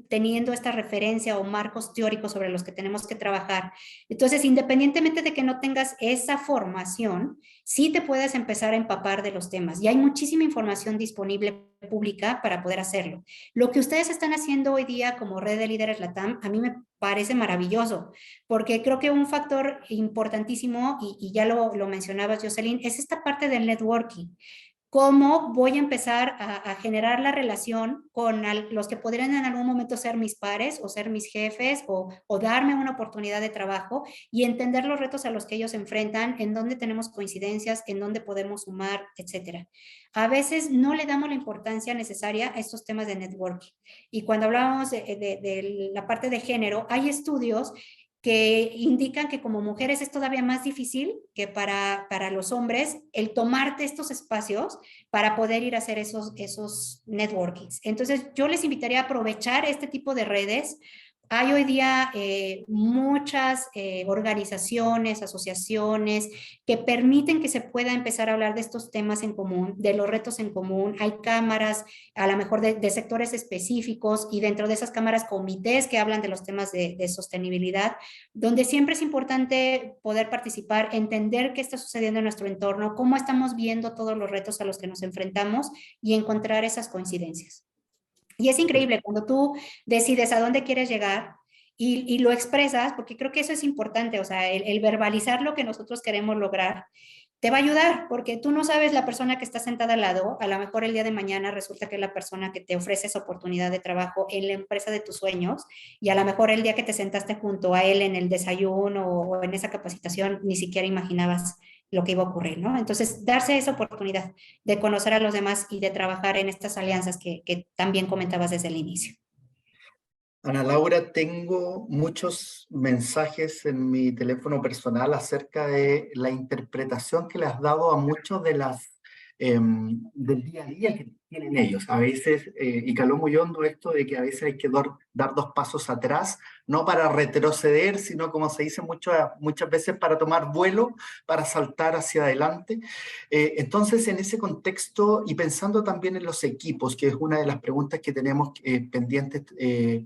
teniendo esta referencia o marcos teóricos sobre los que tenemos que trabajar. Entonces, independientemente de que no tengas esa formación, sí te puedes empezar a empapar de los temas y hay muchísima información disponible pública para poder hacerlo. Lo que ustedes están haciendo hoy día como Red de Líderes LATAM, a mí me parece maravilloso, porque creo que un factor importantísimo, y ya lo mencionabas, Jocelyn, es esta parte del networking. ¿Cómo voy a empezar a generar la relación con los que podrían en algún momento ser mis pares o ser mis jefes o darme una oportunidad de trabajo y entender los retos a los que ellos se enfrentan, en dónde tenemos coincidencias, en dónde podemos sumar, etcétera? A veces no le damos la importancia necesaria a estos temas de networking. Y cuando hablábamos de la parte de género, hay estudios que indican que como mujeres es todavía más difícil que para los hombres el tomarte estos espacios para poder ir a hacer esos networkings. Entonces, yo les invitaría a aprovechar este tipo de redes. Hay hoy día muchas organizaciones, asociaciones que permiten que se pueda empezar a hablar de estos temas en común, de los retos en común. Hay cámaras, a lo mejor de sectores específicos y dentro de esas cámaras comités que hablan de los temas de sostenibilidad, donde siempre es importante poder participar, entender qué está sucediendo en nuestro entorno, cómo estamos viendo todos los retos a los que nos enfrentamos y encontrar esas coincidencias. Y es increíble cuando tú decides a dónde quieres llegar y lo expresas, porque creo que eso es importante, o sea, el verbalizar lo que nosotros queremos lograr te va a ayudar, porque tú no sabes la persona que está sentada al lado, a lo mejor el día de mañana resulta que es la persona que te ofrece esa oportunidad de trabajo en la empresa de tus sueños, y a lo mejor el día que te sentaste junto a él en el desayuno o en esa capacitación, ni siquiera imaginabas lo que iba a ocurrir, ¿no? Entonces, darse esa oportunidad de conocer a los demás y de trabajar en estas alianzas que también comentabas desde el inicio. Ana Laura, tengo muchos mensajes en mi teléfono personal acerca de la interpretación que le has dado a muchos de del día a día que tienen ellos. A veces, y caló muy hondo esto de que a veces hay que dar dos pasos atrás, no para retroceder, sino como se dice muchas veces para tomar vuelo, para saltar hacia adelante. Entonces, en ese contexto y pensando también en los equipos, que es una de las preguntas que tenemos pendientes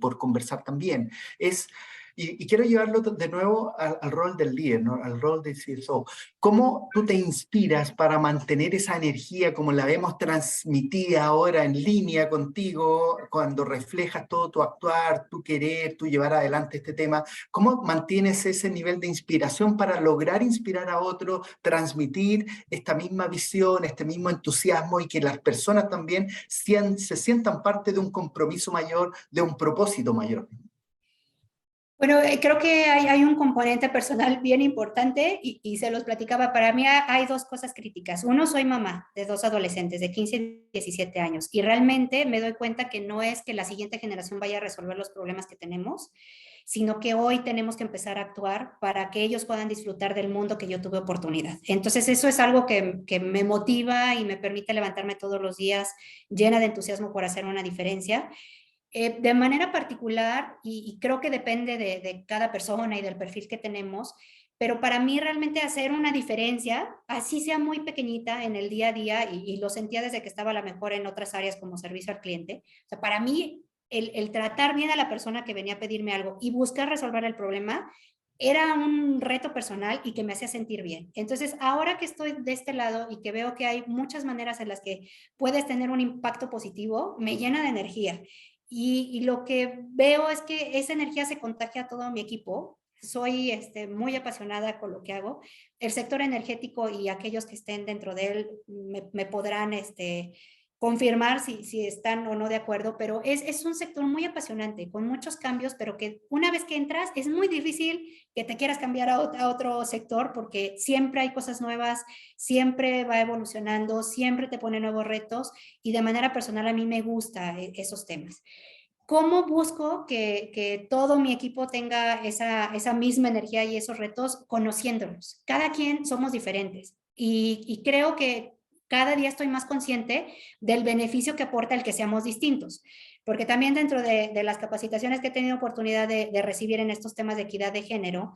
por conversar también, y quiero llevarlo de nuevo al rol del líder, ¿no? Al rol del CSO. ¿Cómo tú te inspiras para mantener esa energía como la vemos transmitida ahora en línea contigo, cuando reflejas todo tu actuar, tu querer, tu llevar adelante este tema? ¿Cómo mantienes ese nivel de inspiración para lograr inspirar a otros, transmitir esta misma visión, este mismo entusiasmo y que las personas también se sientan parte de un compromiso mayor, de un propósito mayor? Bueno, creo que hay un componente personal bien importante y se los platicaba. Para mí hay dos cosas críticas. Uno, soy mamá de dos adolescentes de 15 y 17 años y realmente me doy cuenta que no es que la siguiente generación vaya a resolver los problemas que tenemos, sino que hoy tenemos que empezar a actuar para que ellos puedan disfrutar del mundo que yo tuve oportunidad. Entonces eso es algo que me motiva y me permite levantarme todos los días llena de entusiasmo por hacer una diferencia. De manera particular, y creo que depende de cada persona y del perfil que tenemos, pero para mí realmente hacer una diferencia, así sea muy pequeñita en el día a día, y lo sentía desde que estaba a lo mejor en otras áreas como servicio al cliente, o sea, para mí el tratar bien a la persona que venía a pedirme algo y buscar resolver el problema era un reto personal y que me hacía sentir bien. Entonces, ahora que estoy de este lado y que veo que hay muchas maneras en las que puedes tener un impacto positivo, me llena de energía. Y lo que veo es que esa energía se contagia a todo mi equipo. Soy muy apasionada con lo que hago. El sector energético y aquellos que estén dentro de él me podrán confirmar si están o no de acuerdo, pero es un sector muy apasionante, con muchos cambios, pero que una vez que entras es muy difícil que te quieras cambiar a otro sector, porque siempre hay cosas nuevas, siempre va evolucionando, siempre te pone nuevos retos, y de manera personal a mí me gustan esos temas. ¿Cómo busco que todo mi equipo tenga esa misma energía y esos retos? Conociéndolos. Cada quien somos diferentes, y creo que cada día estoy más consciente del beneficio que aporta el que seamos distintos, porque también dentro de las capacitaciones que he tenido oportunidad de recibir en estos temas de equidad de género,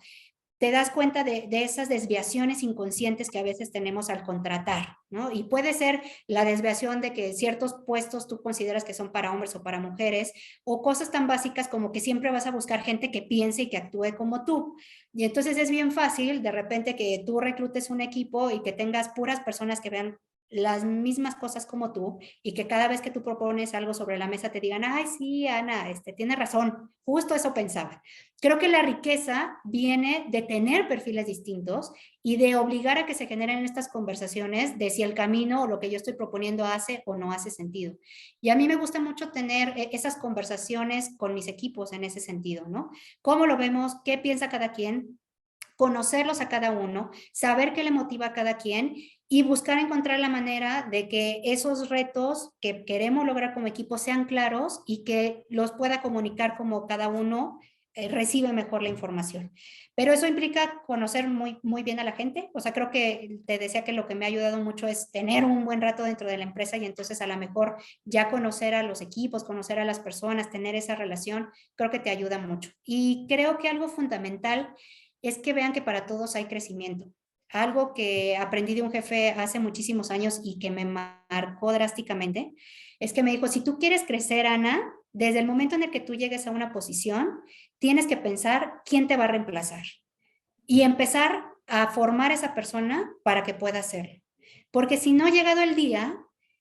te das cuenta de esas desviaciones inconscientes que a veces tenemos al contratar, ¿no? Y puede ser la desviación de que ciertos puestos tú consideras que son para hombres o para mujeres, o cosas tan básicas como que siempre vas a buscar gente que piense y que actúe como tú. Y entonces es bien fácil de repente que tú reclutes un equipo y que tengas puras personas que vean las mismas cosas como tú, y que cada vez que tú propones algo sobre la mesa te digan, ay, sí, Ana, tiene razón, justo eso pensaba. Creo que la riqueza viene de tener perfiles distintos y de obligar a que se generen estas conversaciones de si el camino o lo que yo estoy proponiendo hace o no hace sentido. Y a mí me gusta mucho tener esas conversaciones con mis equipos en ese sentido, ¿no? ¿Cómo lo vemos? ¿Qué piensa cada quien? Conocerlos a cada uno, saber qué le motiva a cada quien y buscar encontrar la manera de que esos retos que queremos lograr como equipo sean claros y que los pueda comunicar como cada uno recibe mejor la información. Pero eso implica conocer muy bien a la gente. O sea, creo que te decía que lo que me ha ayudado mucho es tener un buen rato dentro de la empresa, y entonces a lo mejor ya conocer a los equipos, conocer a las personas, tener esa relación, creo que te ayuda mucho. Y creo que algo fundamental es que vean que para todos hay crecimiento. Algo que aprendí de un jefe hace muchísimos años y que me marcó drásticamente, es que me dijo, si tú quieres crecer, Ana, desde el momento en el que tú llegues a una posición, tienes que pensar quién te va a reemplazar y empezar a formar a esa persona para que pueda hacerlo. Porque si no, llegado el día,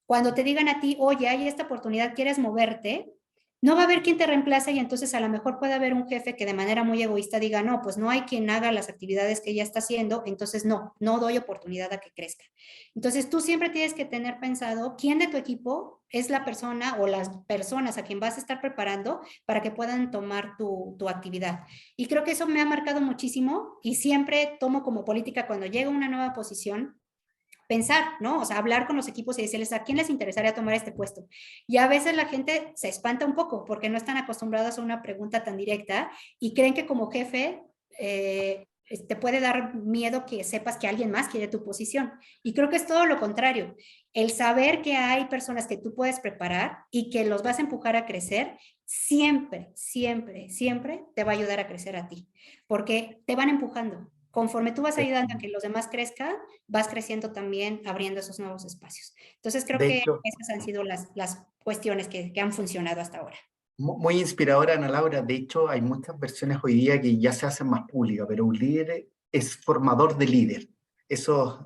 cuando te digan a ti, oye, hay esta oportunidad, ¿quieres moverte? No va a haber quien te reemplace, y entonces a lo mejor puede haber un jefe que de manera muy egoísta diga, no, pues no hay quien haga las actividades que ella está haciendo, entonces no doy oportunidad a que crezca. Entonces tú siempre tienes que tener pensado quién de tu equipo es la persona o las personas a quien vas a estar preparando para que puedan tomar tu actividad. Y creo que eso me ha marcado muchísimo, y siempre tomo como política cuando llega una nueva posición, pensar, ¿no? O sea, hablar con los equipos y decirles a quién les interesaría tomar este puesto. Y a veces la gente se espanta un poco porque no están acostumbrados a una pregunta tan directa y creen que como jefe te puede dar miedo que sepas que alguien más quiere tu posición. Y creo que es todo lo contrario. El saber que hay personas que tú puedes preparar y que los vas a empujar a crecer, siempre te va a ayudar a crecer a ti, porque te van empujando. Conforme tú vas ayudando a que los demás crezcan, vas creciendo también, abriendo esos nuevos espacios. Entonces creo De que hecho, esas han sido las cuestiones que han funcionado hasta ahora. muy inspiradora, Ana Laura. De hecho, hay muchas versiones hoy día que ya se hacen más públicas, pero un líder es formador de líder. Eso,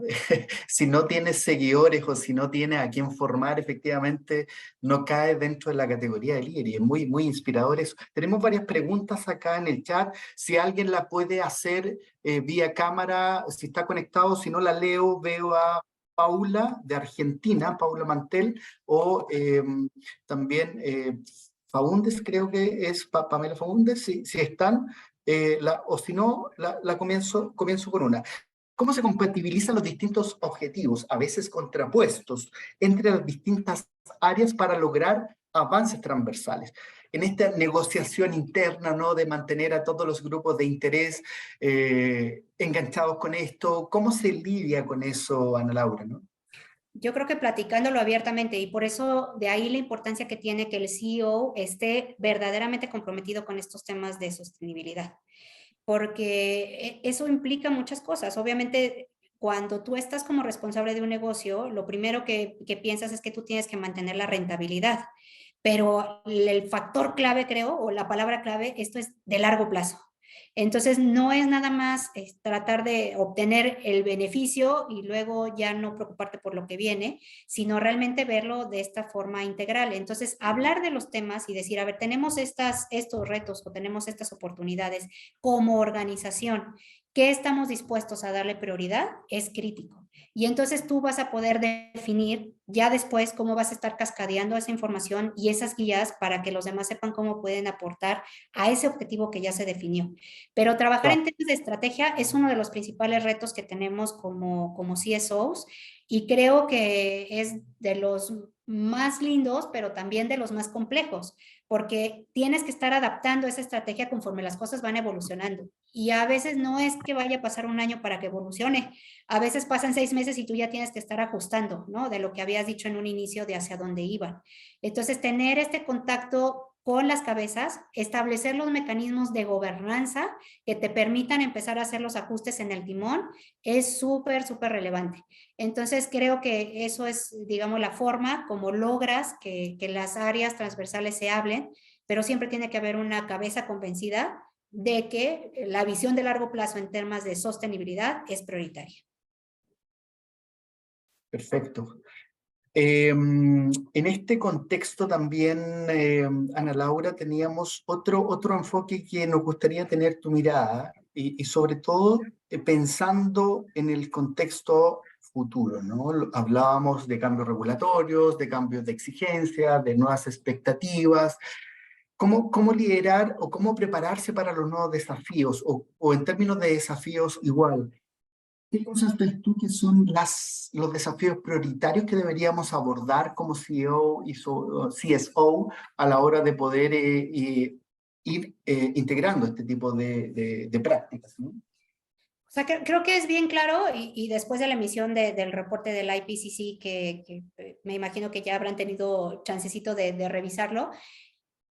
si no tienes seguidores o si no tienes a quién formar, efectivamente no cae dentro de la categoría de líder, y es muy inspirador eso. Tenemos varias preguntas acá en el chat. Si alguien la puede hacer vía cámara, si está conectado, si no la leo, veo a Paula de Argentina, Paula Mantel, o también Faúndes, creo que es Pamela Faúndes, si están, o si no, la comienzo con una. ¿Cómo se compatibilizan los distintos objetivos, a veces contrapuestos, entre las distintas áreas para lograr avances transversales? En esta negociación interna, ¿no?, de mantener a todos los grupos de interés enganchados con esto, ¿cómo se lidia con eso, Ana Laura, ¿no? Yo creo que platicándolo abiertamente, y por eso de ahí la importancia que tiene que el CEO esté verdaderamente comprometido con estos temas de sostenibilidad, porque eso implica muchas cosas. Obviamente, cuando tú estás como responsable de un negocio, lo primero que piensas es que tú tienes que mantener la rentabilidad, pero el factor clave, creo, o la palabra clave, esto es de largo plazo. Entonces, no es nada más tratar de obtener el beneficio y luego ya no preocuparte por lo que viene, sino realmente verlo de esta forma integral. Entonces, hablar de los temas y decir, a ver, tenemos estos retos o tenemos estas oportunidades como organización, ¿qué estamos dispuestos a darle prioridad? Es crítico. Y entonces tú vas a poder definir ya después cómo vas a estar cascadeando esa información y esas guías para que los demás sepan cómo pueden aportar a ese objetivo que ya se definió. Pero trabajar en temas de estrategia es uno de los principales retos que tenemos como CSOs, y creo que es de los más lindos, pero también de los más complejos, porque tienes que estar adaptando esa estrategia conforme las cosas van evolucionando. Y a veces no es que vaya a pasar un año para que evolucione, a veces pasan 6 meses y tú ya tienes que estar ajustando, ¿no? De lo que habías dicho en un inicio de hacia dónde iban. Entonces, tener este contacto con las cabezas, establecer los mecanismos de gobernanza que te permitan empezar a hacer los ajustes en el timón, es súper, súper relevante. Entonces, creo que eso es, digamos, la forma como logras que las áreas transversales se hablen, pero siempre tiene que haber una cabeza convencida de que la visión de largo plazo en temas de sostenibilidad es prioritaria. Perfecto. En este contexto también, Ana Laura, teníamos otro enfoque que nos gustaría tener tu mirada y sobre todo pensando en el contexto futuro, ¿no? Hablábamos de cambios regulatorios, de cambios de exigencia, de nuevas expectativas. ¿Cómo liderar o cómo prepararse para los nuevos desafíos? O en términos de desafíos igual, ¿qué cosas ves tú que son los desafíos prioritarios que deberíamos abordar como CEO y CSO a la hora de poder ir integrando este tipo de prácticas, ¿no? O sea, creo que es bien claro, y después de la emisión del reporte del IPCC, que me imagino que ya habrán tenido chancecito de revisarlo,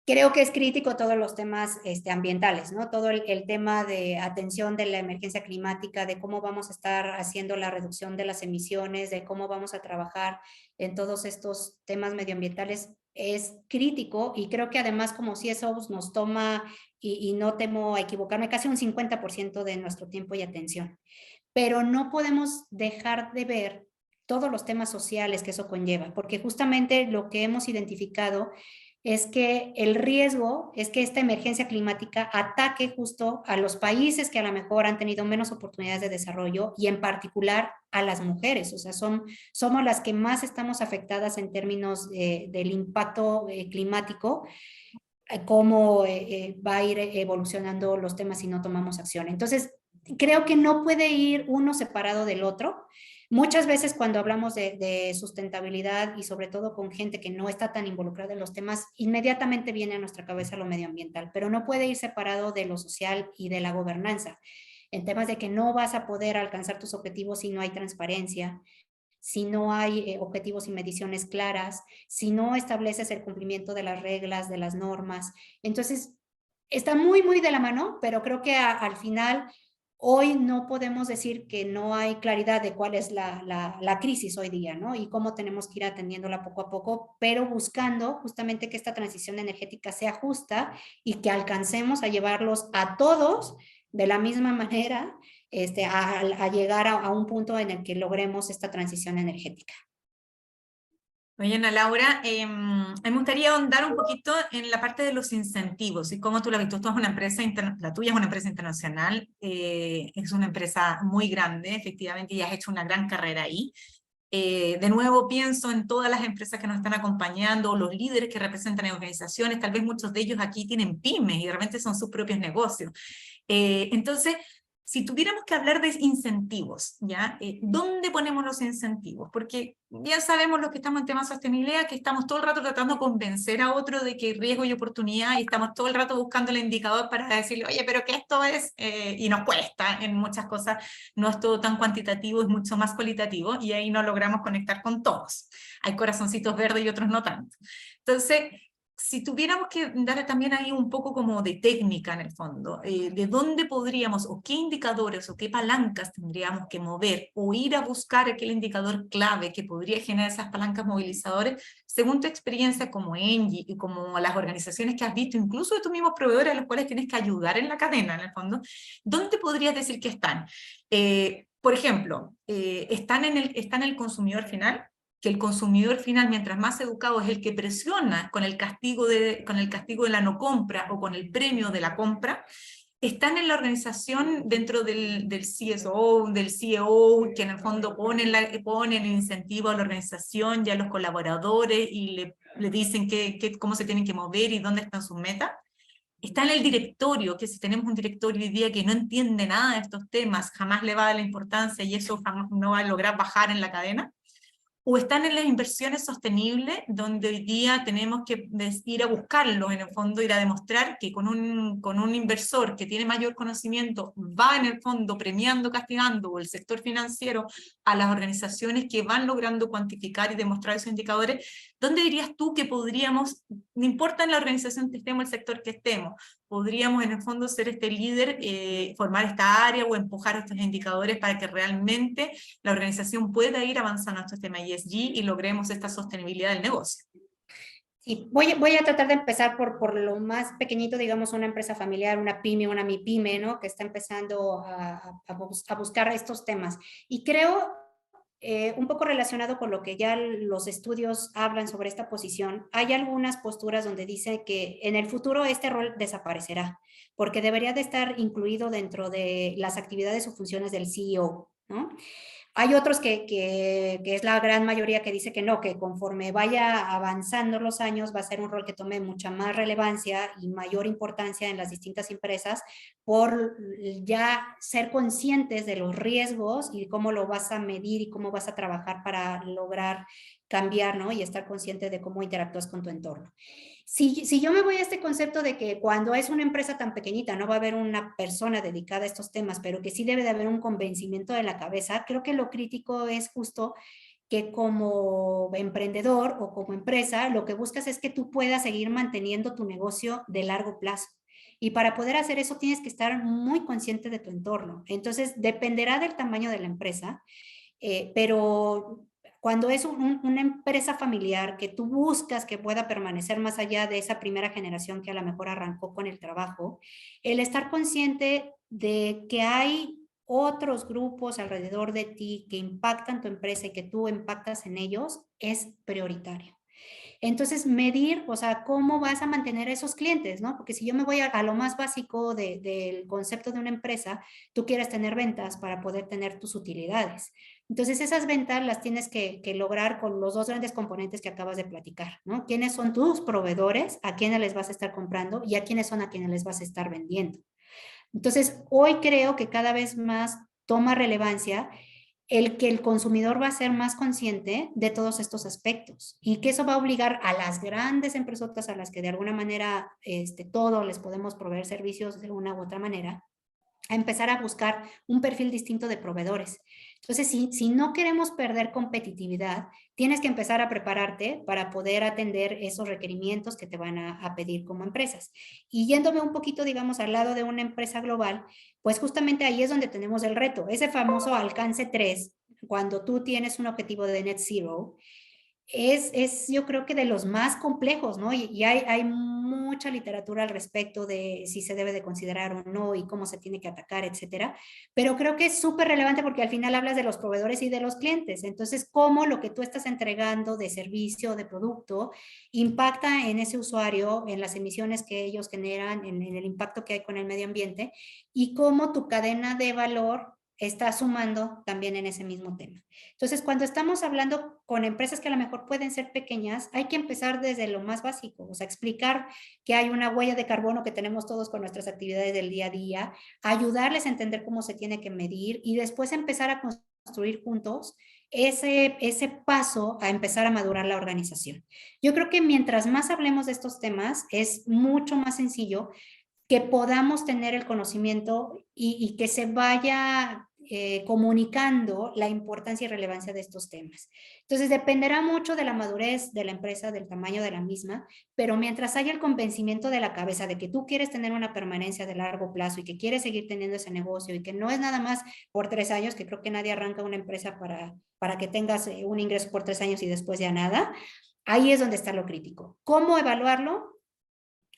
creo que es crítico todos los temas ambientales, ¿no? Todo el tema de atención de la emergencia climática, de cómo vamos a estar haciendo la reducción de las emisiones, de cómo vamos a trabajar en todos estos temas medioambientales, es crítico, y creo que además como CSOs nos toma, y no temo a equivocarme, casi un 50% de nuestro tiempo y atención. Pero no podemos dejar de ver todos los temas sociales que eso conlleva, porque justamente lo que hemos identificado es que el riesgo es que esta emergencia climática ataque justo a los países que a lo mejor han tenido menos oportunidades de desarrollo, y en particular a las mujeres. O sea, somos las que más estamos afectadas en términos del impacto climático, cómo va a ir evolucionando los temas si no tomamos acción. Entonces, creo que no puede ir uno separado del otro. Muchas veces cuando hablamos de sustentabilidad, y sobre todo con gente que no está tan involucrada en los temas, inmediatamente viene a nuestra cabeza lo medioambiental, pero no puede ir separado de lo social y de la gobernanza. En temas de que no vas a poder alcanzar tus objetivos si no hay transparencia, si no hay objetivos y mediciones claras, si no estableces el cumplimiento de las reglas, de las normas. Entonces, está muy, muy de la mano, pero creo que al final hoy no podemos decir que no hay claridad de cuál es la crisis hoy día, ¿no? Y cómo tenemos que ir atendiéndola poco a poco, pero buscando justamente que esta transición energética sea justa y que alcancemos a llevarlos a todos de la misma manera, a llegar a un punto en el que logremos esta transición energética. Oye, Ana Laura, me gustaría ahondar un poquito en la parte de los incentivos y cómo tú lo has visto. Tú es una empresa, la tuya es una empresa internacional, es una empresa muy grande, efectivamente, y has hecho una gran carrera ahí. De nuevo pienso en todas las empresas que nos están acompañando, los líderes que representan en organizaciones, tal vez muchos de ellos aquí tienen pymes y de repente son sus propios negocios. Entonces, si tuviéramos que hablar de incentivos, ¿ya? ¿Dónde ponemos los incentivos? Porque ya sabemos los que estamos en temas de sostenibilidad que estamos todo el rato tratando de convencer a otro de que hay riesgo y oportunidad, y estamos todo el rato buscando el indicador para decirle, oye, pero que esto es, y nos cuesta en muchas cosas, no es todo tan cuantitativo, es mucho más cualitativo, y ahí no logramos conectar con todos. Hay corazoncitos verdes y otros no tanto. Entonces, si tuviéramos que darle también ahí un poco como de técnica en el fondo, de dónde podríamos, o qué indicadores, o qué palancas tendríamos que mover, o ir a buscar aquel indicador clave que podría generar esas palancas movilizadoras, según tu experiencia como Engie y como las organizaciones que has visto, incluso de tus mismos proveedores a los cuales tienes que ayudar en la cadena, en el fondo, ¿dónde podrías decir que están? Por ejemplo, ¿están en el consumidor final? Que el consumidor final, mientras más educado, es el que presiona con el castigo de la no compra o con el premio de la compra. están en la organización dentro del CSO, del CEO, que en el fondo ponen el incentivo a la organización y a los colaboradores y le dicen cómo se tienen que mover y dónde están sus metas. Está en el directorio, que si tenemos un directorio hoy día que no entiende nada de estos temas, jamás le va a dar la importancia y eso jamás no va a lograr bajar en la cadena. O están en las inversiones sostenibles, donde hoy día tenemos que ir a buscarlos, en el fondo ir a demostrar que con un inversor que tiene mayor conocimiento va en el fondo premiando, castigando, o el sector financiero, a las organizaciones que van logrando cuantificar y demostrar esos indicadores. ¿Dónde dirías tú que podríamos, no importa en la organización que estemos, el sector que estemos, podríamos en el fondo ser este líder, formar esta área o empujar estos indicadores para que realmente la organización pueda ir avanzando en estos temas ESG y logremos esta sostenibilidad del negocio? Sí, voy a tratar de empezar por lo más pequeñito, digamos, una empresa familiar, una pyme, una MIPYME, ¿no? Que está empezando a buscar estos temas. Y creo, un poco relacionado con lo que ya los estudios hablan sobre esta posición, hay algunas posturas donde dice que en el futuro este rol desaparecerá, porque debería de estar incluido dentro de las actividades o funciones del CEO, ¿no? Hay otros que es la gran mayoría que dice que no, que conforme vaya avanzando los años va a ser un rol que tome mucha más relevancia y mayor importancia en las distintas empresas por ya ser conscientes de los riesgos y cómo lo vas a medir y cómo vas a trabajar para lograr cambiar, ¿no? Y estar consciente de cómo interactúas con tu entorno. Si yo me voy a este concepto de que cuando es una empresa tan pequeñita no va a haber una persona dedicada a estos temas, pero que sí debe de haber un convencimiento de la cabeza, creo que lo crítico es justo que como emprendedor o como empresa, lo que buscas es que tú puedas seguir manteniendo tu negocio de largo plazo. Y para poder hacer eso tienes que estar muy consciente de tu entorno. Entonces, dependerá del tamaño de la empresa, pero cuando es una empresa familiar que tú buscas que pueda permanecer más allá de esa primera generación que a lo mejor arrancó con el trabajo, el estar consciente de que hay otros grupos alrededor de ti que impactan tu empresa y que tú impactas en ellos es prioritario. Entonces, medir, o sea, cómo vas a mantener a esos clientes, ¿no? Porque si yo me voy a lo más básico del concepto de una empresa, tú quieres tener ventas para poder tener tus utilidades. Entonces, esas ventas las tienes que lograr con los dos grandes componentes que acabas de platicar, ¿no? ¿Quiénes son tus proveedores? ¿A quiénes les vas a estar comprando? ¿Y a quiénes son a quienes les vas a estar vendiendo? Entonces, hoy creo que cada vez más toma relevancia el que el consumidor va a ser más consciente de todos estos aspectos y que eso va a obligar a las grandes empresas a las que de alguna manera todos les podemos proveer servicios de una u otra manera, a empezar a buscar un perfil distinto de proveedores. Entonces, si no queremos perder competitividad, tienes que empezar a prepararte para poder atender esos requerimientos que te van a pedir como empresas. Y yéndome un poquito, digamos, al lado de una empresa global, pues justamente ahí es donde tenemos el reto, ese famoso alcance 3, cuando tú tienes un objetivo de net zero, yo creo que de los más complejos, ¿no? Y hay mucha literatura al respecto de si se debe de considerar o no y cómo se tiene que atacar, etcétera. Pero creo que es súper relevante porque al final hablas de los proveedores y de los clientes. Entonces, cómo lo que tú estás entregando de servicio, de producto, impacta en ese usuario, en las emisiones que ellos generan, en el impacto que hay con el medio ambiente y cómo tu cadena de valor está sumando también en ese mismo tema. Entonces, cuando estamos hablando con empresas que a lo mejor pueden ser pequeñas, hay que empezar desde lo más básico, o sea, explicar que hay una huella de carbono que tenemos todos con nuestras actividades del día a día, ayudarles a entender cómo se tiene que medir y después empezar a construir juntos ese paso a empezar a madurar la organización. Yo creo que mientras más hablemos de estos temas, es mucho más sencillo que podamos tener el conocimiento y que se vaya comunicando la importancia y relevancia de estos temas. Entonces, dependerá mucho de la madurez de la empresa, del tamaño de la misma, pero mientras haya el convencimiento de la cabeza de que tú quieres tener una permanencia de largo plazo y que quieres seguir teniendo ese negocio y que no es nada más por 3 años, que creo que nadie arranca una empresa para que tengas un ingreso por 3 años y después ya nada, ahí es donde está lo crítico. ¿Cómo evaluarlo?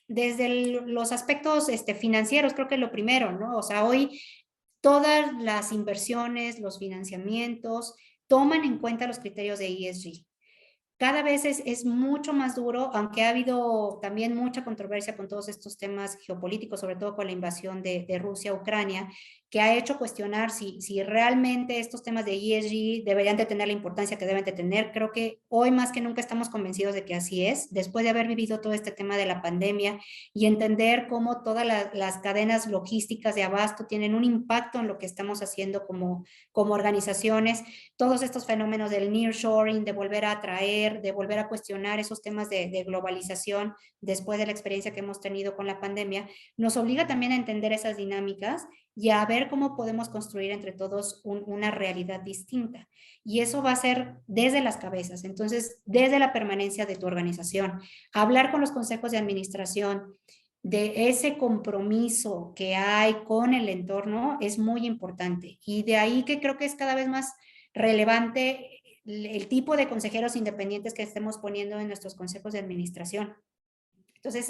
Desde los aspectos financieros, creo que es lo primero, ¿no? O sea, hoy todas las inversiones, los financiamientos, toman en cuenta los criterios de ESG. cada vez es mucho más duro, aunque ha habido también mucha controversia con todos estos temas geopolíticos, sobre todo con la invasión de Rusia a Ucrania, que ha hecho cuestionar si realmente estos temas de ESG deberían de tener la importancia que deben de tener. Creo que hoy más que nunca estamos convencidos de que así es, después de haber vivido todo este tema de la pandemia y entender cómo todas las cadenas logísticas de abasto tienen un impacto en lo que estamos haciendo como organizaciones, todos estos fenómenos del nearshoring, de volver a atraer, de volver a cuestionar esos temas de globalización después de la experiencia que hemos tenido con la pandemia, nos obliga también a entender esas dinámicas y a ver cómo podemos construir entre todos una realidad distinta. Y eso va a ser desde las cabezas, entonces desde la permanencia de tu organización, hablar con los consejos de administración, de ese compromiso que hay con el entorno es muy importante. Y de ahí que creo que es cada vez más relevante el tipo de consejeros independientes que estemos poniendo en nuestros consejos de administración. Entonces,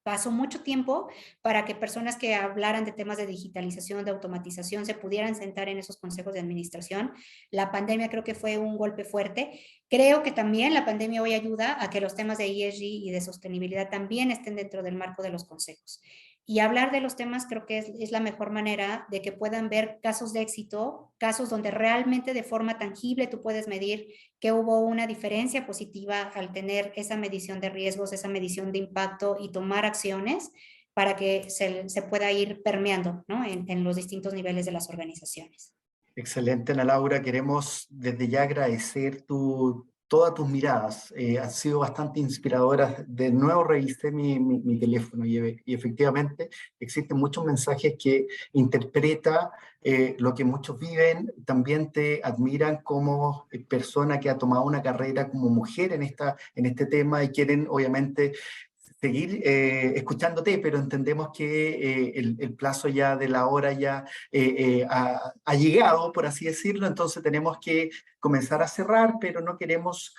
pasó mucho tiempo para que personas que hablaran de temas de digitalización, de automatización, se pudieran sentar en esos consejos de administración. La pandemia creo que fue un golpe fuerte. Creo que también la pandemia hoy ayuda a que los temas de ESG y de sostenibilidad también estén dentro del marco de los consejos. Y hablar de los temas creo que es la mejor manera de que puedan ver casos de éxito, casos donde realmente de forma tangible tú puedes medir que hubo una diferencia positiva al tener esa medición de riesgos, esa medición de impacto y tomar acciones para que se pueda ir permeando, ¿no? en los distintos niveles de las organizaciones. Excelente, Ana Laura. Queremos desde ya agradecer todas tus miradas. Han sido bastante inspiradoras. De nuevo revisé mi teléfono y efectivamente existen muchos mensajes que interpreta lo que muchos viven. También te admiran como persona que ha tomado una carrera como mujer en este tema y quieren obviamente seguir escuchándote, pero entendemos que el plazo ya de la hora ya ha llegado, por así decirlo, entonces tenemos que comenzar a cerrar, pero no queremos,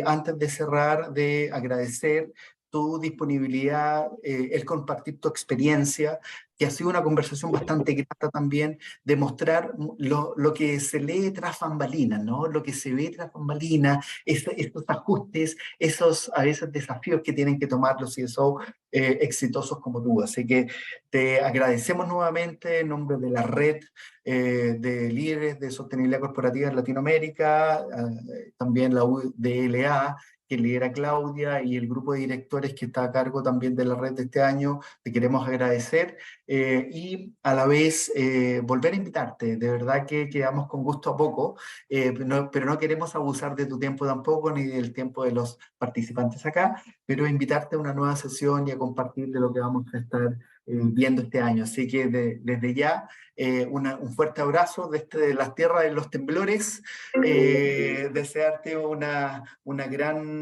antes de cerrar, de agradecer tu disponibilidad, el compartir tu experiencia, que ha sido una conversación bastante grata también, de mostrar lo que se lee tras bambalinas, ¿no? Lo que se ve tras bambalinas, estos ajustes, esos a veces desafíos que tienen que tomar los CSO exitosos como tú. Así que te agradecemos nuevamente en nombre de la red de líderes de sostenibilidad corporativa en Latinoamérica, también la UDLA, que lidera Claudia, y el grupo de directores que está a cargo también de la red de este año. Te queremos agradecer y a la vez volver a invitarte. De verdad que quedamos con gusto a poco, pero no queremos abusar de tu tiempo tampoco, ni del tiempo de los participantes acá, pero invitarte a una nueva sesión y a compartir de lo que vamos a estar viendo este año. Así que desde ya, un fuerte abrazo desde las tierras de los temblores, desearte una gran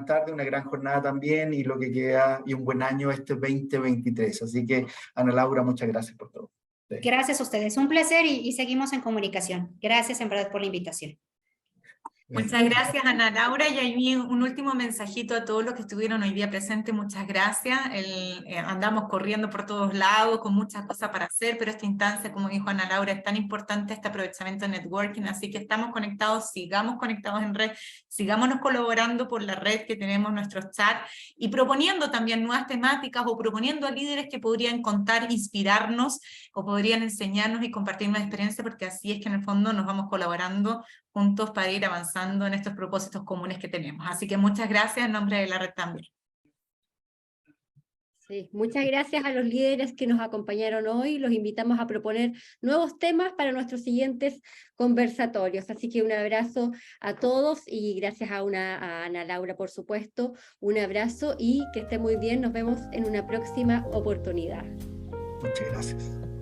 tarde, una gran jornada también, y lo que queda, y un buen año este 2023. Así que, Ana Laura, muchas gracias por todo. Sí. Gracias a ustedes, un placer y seguimos en comunicación. Gracias en verdad por la invitación. Muchas gracias, Ana Laura, y ahí un último mensajito a todos los que estuvieron hoy día presentes. Muchas gracias. Andamos corriendo por todos lados con muchas cosas para hacer, pero esta instancia, como dijo Ana Laura, es tan importante, este aprovechamiento de networking, así que estamos conectados, sigamos conectados en red, sigámonos colaborando por la red que tenemos, nuestros chats, y proponiendo también nuevas temáticas o proponiendo a líderes que podrían contar, inspirarnos o podrían enseñarnos y compartir más experiencia, porque así es que en el fondo nos vamos colaborando juntos para ir avanzando en estos propósitos comunes que tenemos. Así que muchas gracias en nombre de la red también. Sí, muchas gracias a los líderes que nos acompañaron hoy. Los invitamos a proponer nuevos temas para nuestros siguientes conversatorios. Así que un abrazo a todos y gracias a Ana Laura, por supuesto. Un abrazo y que esté muy bien. Nos vemos en una próxima oportunidad. Muchas gracias.